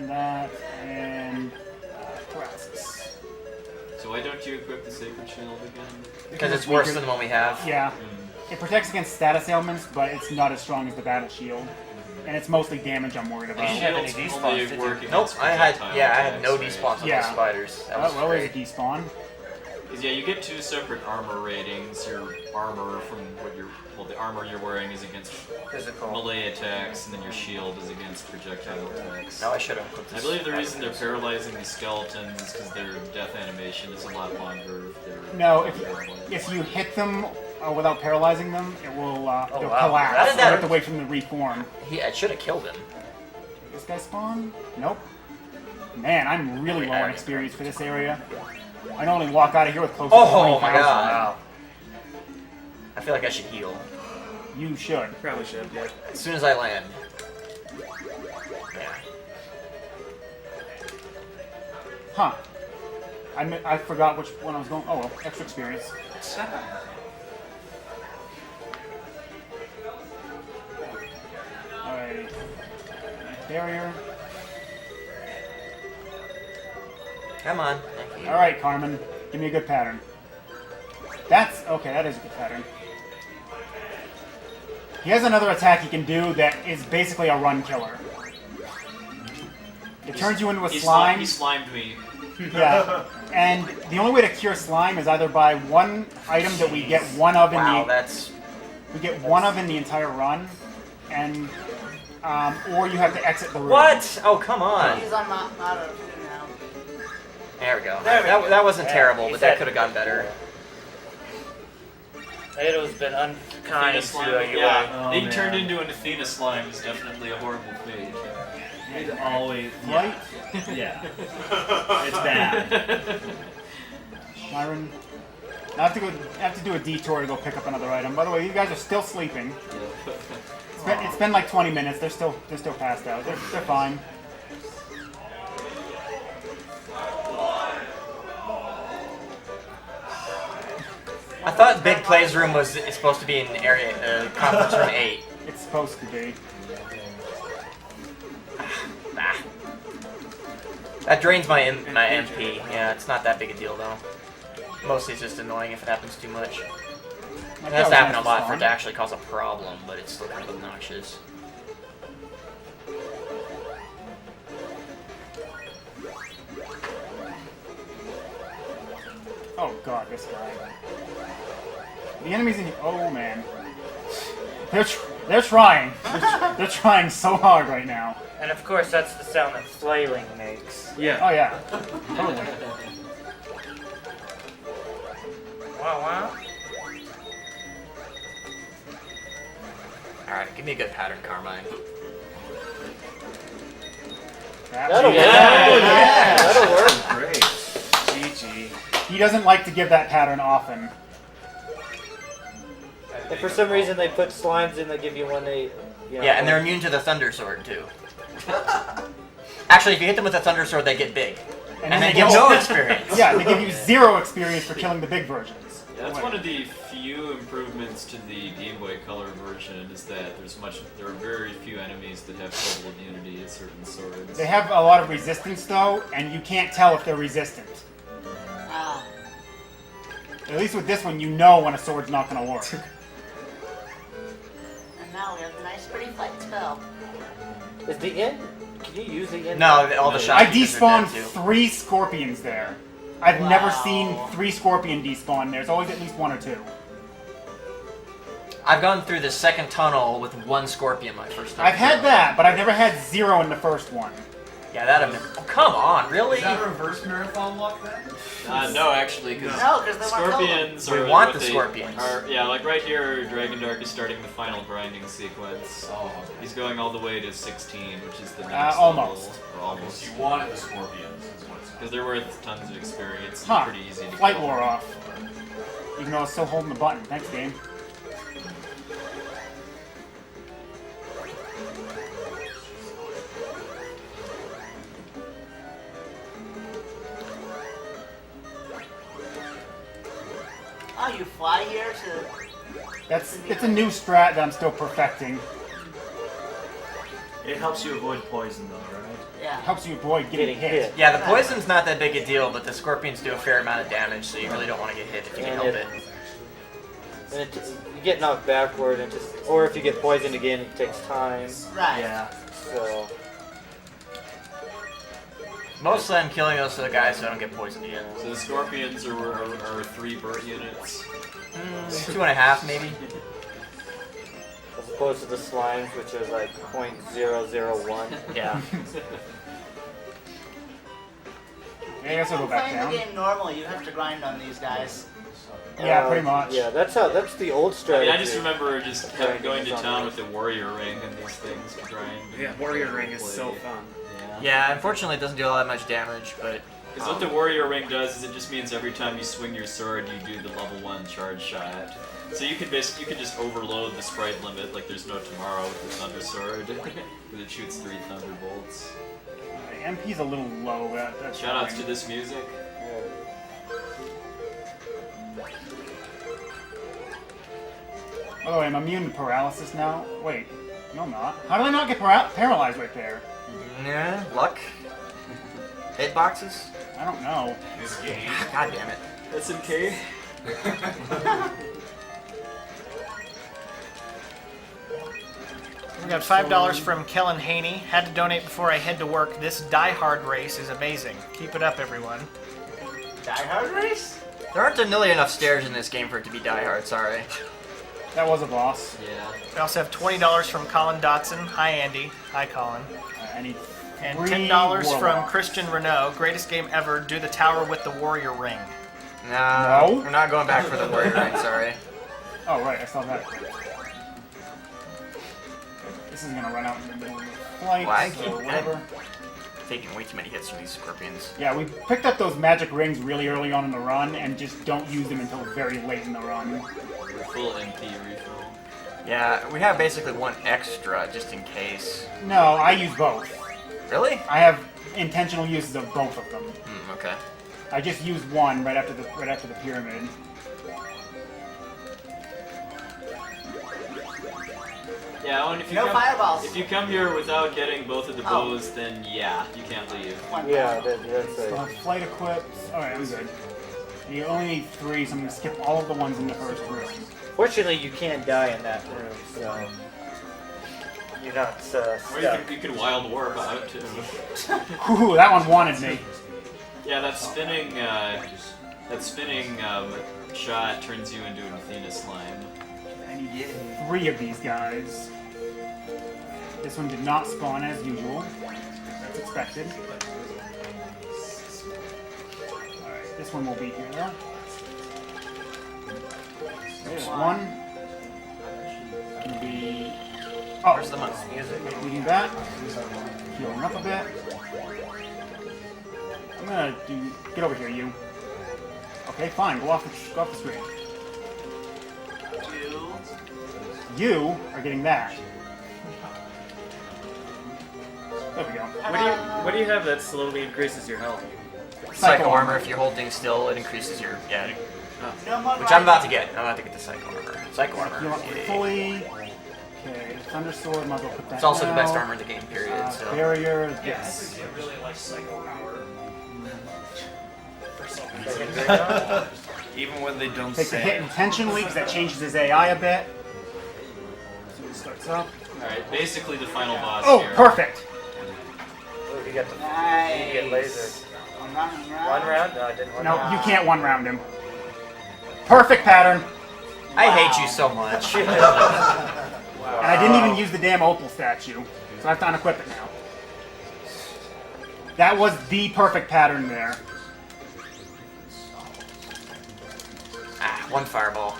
and paralysis. So why don't you equip the Sacred Shield again? Because it's worse than the one we have. Yeah. It protects against status ailments, but it's not as strong as the Battle Shield. And it's mostly damage I'm worried You about. have any Shield's despawns, only did you? work Nope, against I had projectile I had no attacks, despawns on Yeah. the spiders. That was Well, there's a great. despawn. Because yeah, you get 2 separate armor ratings. Your armor from what the armor you're wearing is against Physical. melee attacks, and then your shield is against projectile attacks. Now I should have equipped I this. believe the reason they're paralyzing these skeletons is because their death animation is a lot longer if they're No, paralyzed. if you hit them without paralyzing them, it will they'll wow. collapse. How did that- You have to wait for them to reform. I should have killed him. This guy spawn? Nope. Man, I'm really low on Alright. experience for this area. I can only walk out of here with close Oh, to 20,000. my God. Wow. I feel like I should heal You should. Probably should, yeah. as soon as I land. Yeah. Huh. I forgot which one I was going. Oh well, extra experience. Alright. Barrier. Come on. Thank you. Alright, Carmen. Give me a good pattern. That's okay, that is a good pattern. He has another attack he can do that is basically a run killer. It turns you into a slime. He slimed me. Yeah. And the only way to cure slime is either by one item that we get one of in Wow, the that's... we get one of in the entire run, and or you have to exit the room. What? Oh, come on. He's on motto too now. There we go. There we go. That wasn't Yeah, terrible, he but that said- could have gone better. Ado's been unkind Athena to slime. you. Yeah, being man. turned into an Athena slime is definitely a horrible fate. It always. Right? Yeah. It's bad. Myron. I have to do a detour to go pick up another item. By the way, you guys are still sleeping. It's been like 20 minutes. They're still passed out. They're fine. I thought Big Plays Room was supposed to be in area conference room 8. It's supposed to be. Nah. That drains my MP. Yeah, it's not that big a deal though. Mostly it's just annoying if it happens too much. It has to happen a lot for it to actually cause a problem, but it's still kind of obnoxious. Oh god, this guy. The enemies in here. Oh man. They're trying. They're trying so hard right now. And of course, that's the sound that flailing makes. Yeah. Oh yeah. Totally. Wow, wow. Alright, give me a good pattern, Carmine. That'll work. Yeah. That'll work. Great. GG. He doesn't like to give that pattern often. If for some reason they put slimes in, they give you one they. You know, Yeah, and they're immune to the Thunder Sword too. Actually, if you hit them with a Thunder Sword, they get big. And they give no experience. Yeah, they give you 0 experience for killing the big versions. Yeah, that's one of the few improvements to the Game Boy Color version is that there are very few enemies that have total immunity to certain swords. They have a lot of resistance though, and you can't tell if they're resistant. Ah. At least with this one, you know when a sword's not going to work. And now we have a nice pretty fight spell. Is the inn? Can you use the inn? No, all the I shotguns are despawned dead too. 3 scorpions there. I've never Wow. seen 3 scorpion despawn. There's always at least 1 or 2. I've gone through the second tunnel with 1 scorpion my first time. I've had that, but I've never had 0 in the first one. Yeah, that'd have been... Oh, come on, really? Is that reverse marathon luck then? No, actually, because No, because they want to kill them. scorpions We are want what the they scorpions. Are, yeah, like right here, Dragondarch is starting the final grinding sequence. Oh, He's going all the way to 16, which is the next almost. level. Or almost. you wanted the scorpions, is what it sounds Because they're worth tons of experience. Huh. Pretty easy to Flight kill. wore off. Even though I was still holding the button. Thanks, game. Oh, you fly here to... It's a new strat that I'm still perfecting. It helps you avoid poison, though, right? Yeah. Helps you avoid getting hit. Yeah, the poison's not that big a deal, but the scorpions do a fair amount of damage, so you really don't want to get hit if you can And help if- it. And you get knocked backward, and just, or if you get poisoned again, it takes time. Right. Yeah. So Mostly I'm killing those other guys so I don't get poisoned again. So the scorpions are 3 Burt units. 2.5 maybe. as opposed to the slimes, which is like 0.001. Yeah. Yeah, I guess I'll go back Playing down. the game normal, you have to grind on these guys. Yeah, pretty much. Yeah, that's the old I strategy. mean, I just remember just going to town with the warrior ring and these things to grind. Yeah, warrior ring is so fun. Yeah, unfortunately it doesn't do all that much damage, but... Because what the warrior ring does is it just means every time you swing your sword, you do the level 1 charge shot. So you could just overload the sprite limit like there's no tomorrow with the thunder sword, because it shoots 3 thunderbolts. MP's a little low. That's Shoutouts fine. to this music. By the way, I'm immune to paralysis now. Wait, no, I'm not. How did I not get paralyzed right there? Nah, luck. Hitboxes. I don't know. This game. God damn it. SNK. We got $5 from Kellen Haney. Had to donate before I head to work. This Die Hard race is amazing. Keep it up, everyone. Die Hard race? There aren't nearly enough stairs in this game for it to be Die Hard, sorry. That was a boss. Yeah. We also have $20 from Colin Dotson. Hi, Andy. Hi, Colin. I need And three $10 from warlocks. Christian Renault. Greatest game ever. Do the tower with the warrior ring. No. We're not going back for the warrior ring, sorry. Oh, right, I saw that. This is gonna run out in the middle of the flight, Well, I so keep whatever. taking way too many hits from these scorpions. Yeah, we picked up those magic rings really early on in the run and just don't use them until very late in the run. Full MP refill. Yeah, we have basically one extra just in case. No, I use both. Really? I have intentional uses of both of them. Okay. I just used one right after the pyramid. Yeah, and if you No come, fireballs. if you come here without getting both of the bows, then yeah, you can't leave. Yeah, that's So right. flight equipped. Alright, I'm good. You only need 3, so I'm gonna skip all of the ones in the first room. Fortunately, you can't die in that room, so you're not Or stuck. you could Wild Warp out too. Ooh, that one wanted me. Yeah, that spinning shot turns you into an Athena slime. I need 3 of these guys. This one did not spawn as usual. That's expected. Alright, this one will be here though. There's one. Gonna be. Oh, Where's the month's music? reading that. Healing up a bit. I'm gonna do. Get over here, you. Okay, fine. Go off the screen. You are getting that. There we go. What do you have that slowly increases your health? Psycho armor, if you're holding still, it increases your... Yeah, No more which I'm about to get. I'm about to get the Psycho armor. Psycho Heal armor. up Yeah. fully. Okay, Thunder Sword, might as well put that It's also the now. best armor in the game, period, so... Barrier, yes. really like Psycho Power. Even when they don't Take the hit intentionally, because that changes his AI a bit. So it starts up. Alright, basically the final boss Oh, here. perfect! Ooh, you got the Nice. immediate laser. I'm running around. One round? No, I didn't want No, you can't one round him. Perfect pattern! I hate you so much. And I didn't even use the damn opal statue, so I have to unequip it now. That was the perfect pattern there. Ah, one fireball.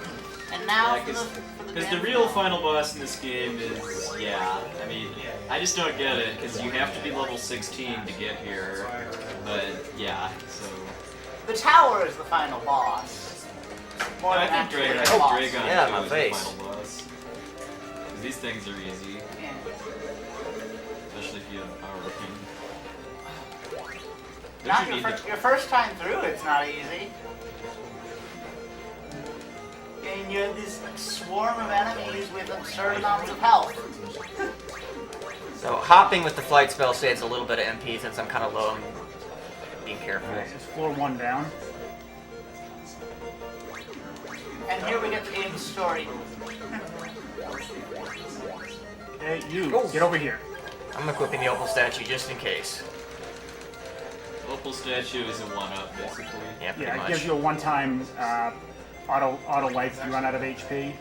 And now Yeah, for the Because the grand real finale. final boss in this game is, yeah, I mean, I just don't get it, because you have to be level 16 to get here, but yeah, so... The tower is the final boss. More I than think actually Dragon, the boss. Dragon Yeah, 2 my is face. the final boss. 'Cause these things are easy, Yeah. especially if you have power king. Don't Not you your, need your first time through, it's not easy. And you have this swarm of enemies with absurd amounts of health. So hopping with the flight spell saves a little bit of MP since I'm kind of low. I'm being careful. Alright, just floor 1 down. And here we get the game's story. Hey, you, get over here. I'm equipping the opal statue just in case. Opal statue is a 1-up, basically. Yeah, pretty Yeah, it much. gives you a one-time auto life if you run out of HP.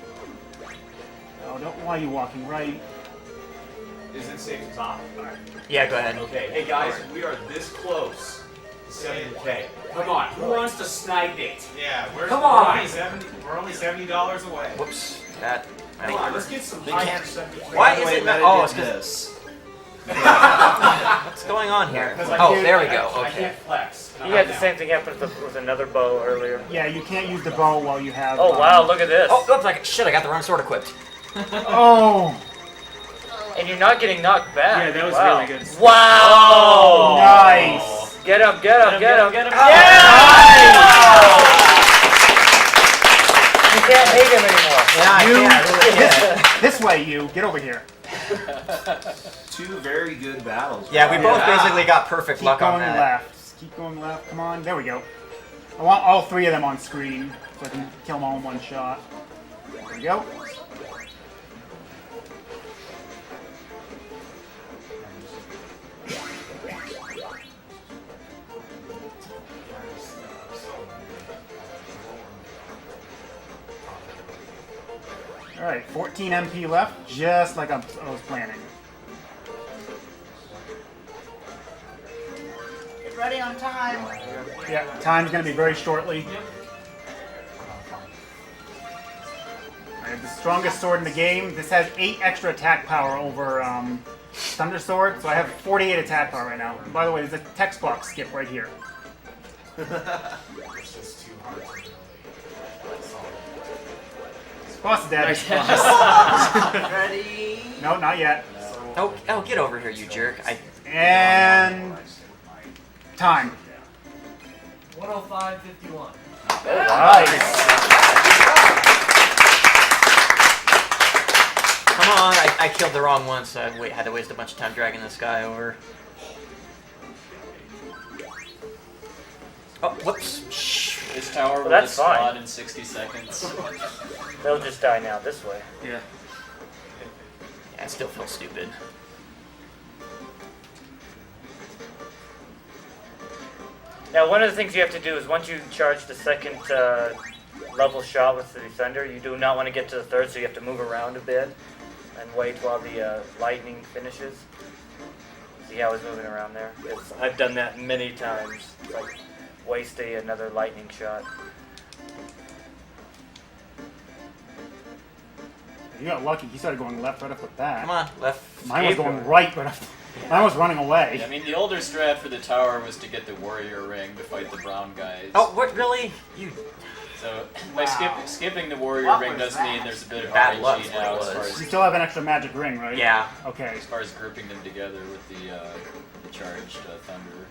Oh, don't. Why are you walking right? Is it safe to talk? Yeah, go ahead. Okay, hey guys, we are this close to 70K. Come on, who wants to snipe it? Yeah, Come on. We're only $70 away. Whoops. That. Come on, let's get some higher 70K. Why is it not? Oh, it's because. What's going on here? Oh, there we go. I Okay. can't flex. You had the same thing happen with another bow earlier. Yeah, you can't use the bow while you have. Oh wow, look at this. Oh, oops! Shit! I got the wrong sword equipped. Oh! And you're not getting knocked back. Yeah, that was Wow. really good. Wow! Nice! Get him, get him, get him. Get him! Yeah! can't hate him anymore. Yeah, I You, can't. I really can't. this way, you. Get over here. Two very good battles. Yeah, we both basically got perfect Keep luck on going that. left. Just keep going left. Come on. There we go. I want all three of them on screen so I can kill them all in one shot. There we go. Alright, 14 MP left, just like I was planning. Get ready on time. Yeah, time's gonna be very shortly. I have the strongest sword in the game. This has 8 extra attack power over Thunder Sword, so I have 48 attack power right now. And by the way, there's a text box skip right here. It's just too hard to really solve. Boss is dead. Nice boss. Ready? No, not yet. Oh, get over here, you jerk. And time. 105.51. Nice. Come on, I killed the wrong one, so I had to waste a bunch of time dragging this guy over. Oh, whoops. Shh. This tower will that's fine. explode in 60 seconds. They'll just die now this way. Yeah. Yeah, I still feel stupid. Now, one of the things you have to do is once you charge the second level shot with the Thunder, you do not want to get to the third, so you have to move around a bit and wait while the lightning finishes. See how I was moving around there? I've done that many times. It's like wasting another lightning shot. You got lucky. He started going left right off the bat. Come on, left. Mine was going right off. Mine was running away. I mean, the older strat for the tower was to get the warrior ring to fight the brown guys. Oh, what, really? You... So by skipping the warrior What ring was does that? mean there's a bit of Bad luck, RNG what now it as far was. You as, still have an extra magic ring, right? Yeah. Okay. as far as grouping them together with the charged thunder.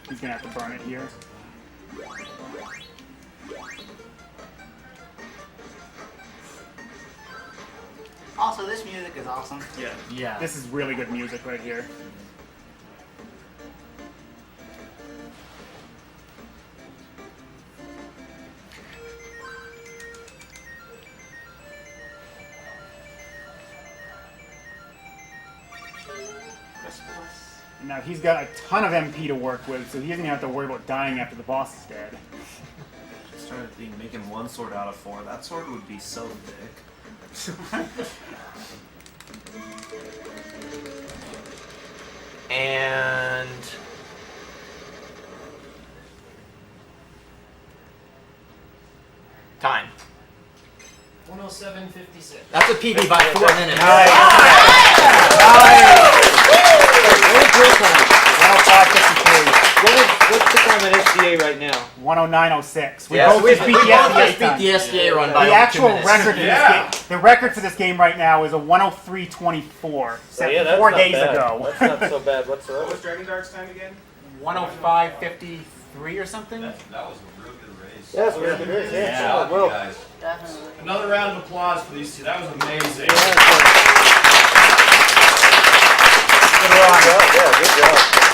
He's gonna have to burn it here. Also, this music is awesome. Yeah. This is really good music right here. Now he's got a ton of MP to work with, so he doesn't even have to worry about dying after the boss is dead. Just trying to think, making one sword out of 4. That sword would be so thick. And... time. 107.56. That's a PB by 4 minutes. Nice. What's the time at SDA right now? 109.06. We Yeah, both so just beat the SDA time. the SDA run by The over 2 actual minutes. record for this game, the record for this game right now is a 103.24, set yeah, that's 4 not days bad. ago. That's not so bad What whatsoever. was Dragondarch's time again? 105.53 or something? That was a real good race. Yeah, it's really good. Good Yeah. job, Well, you guys. Definitely. Another round of applause for these two. That was amazing. good job. Yeah, good job.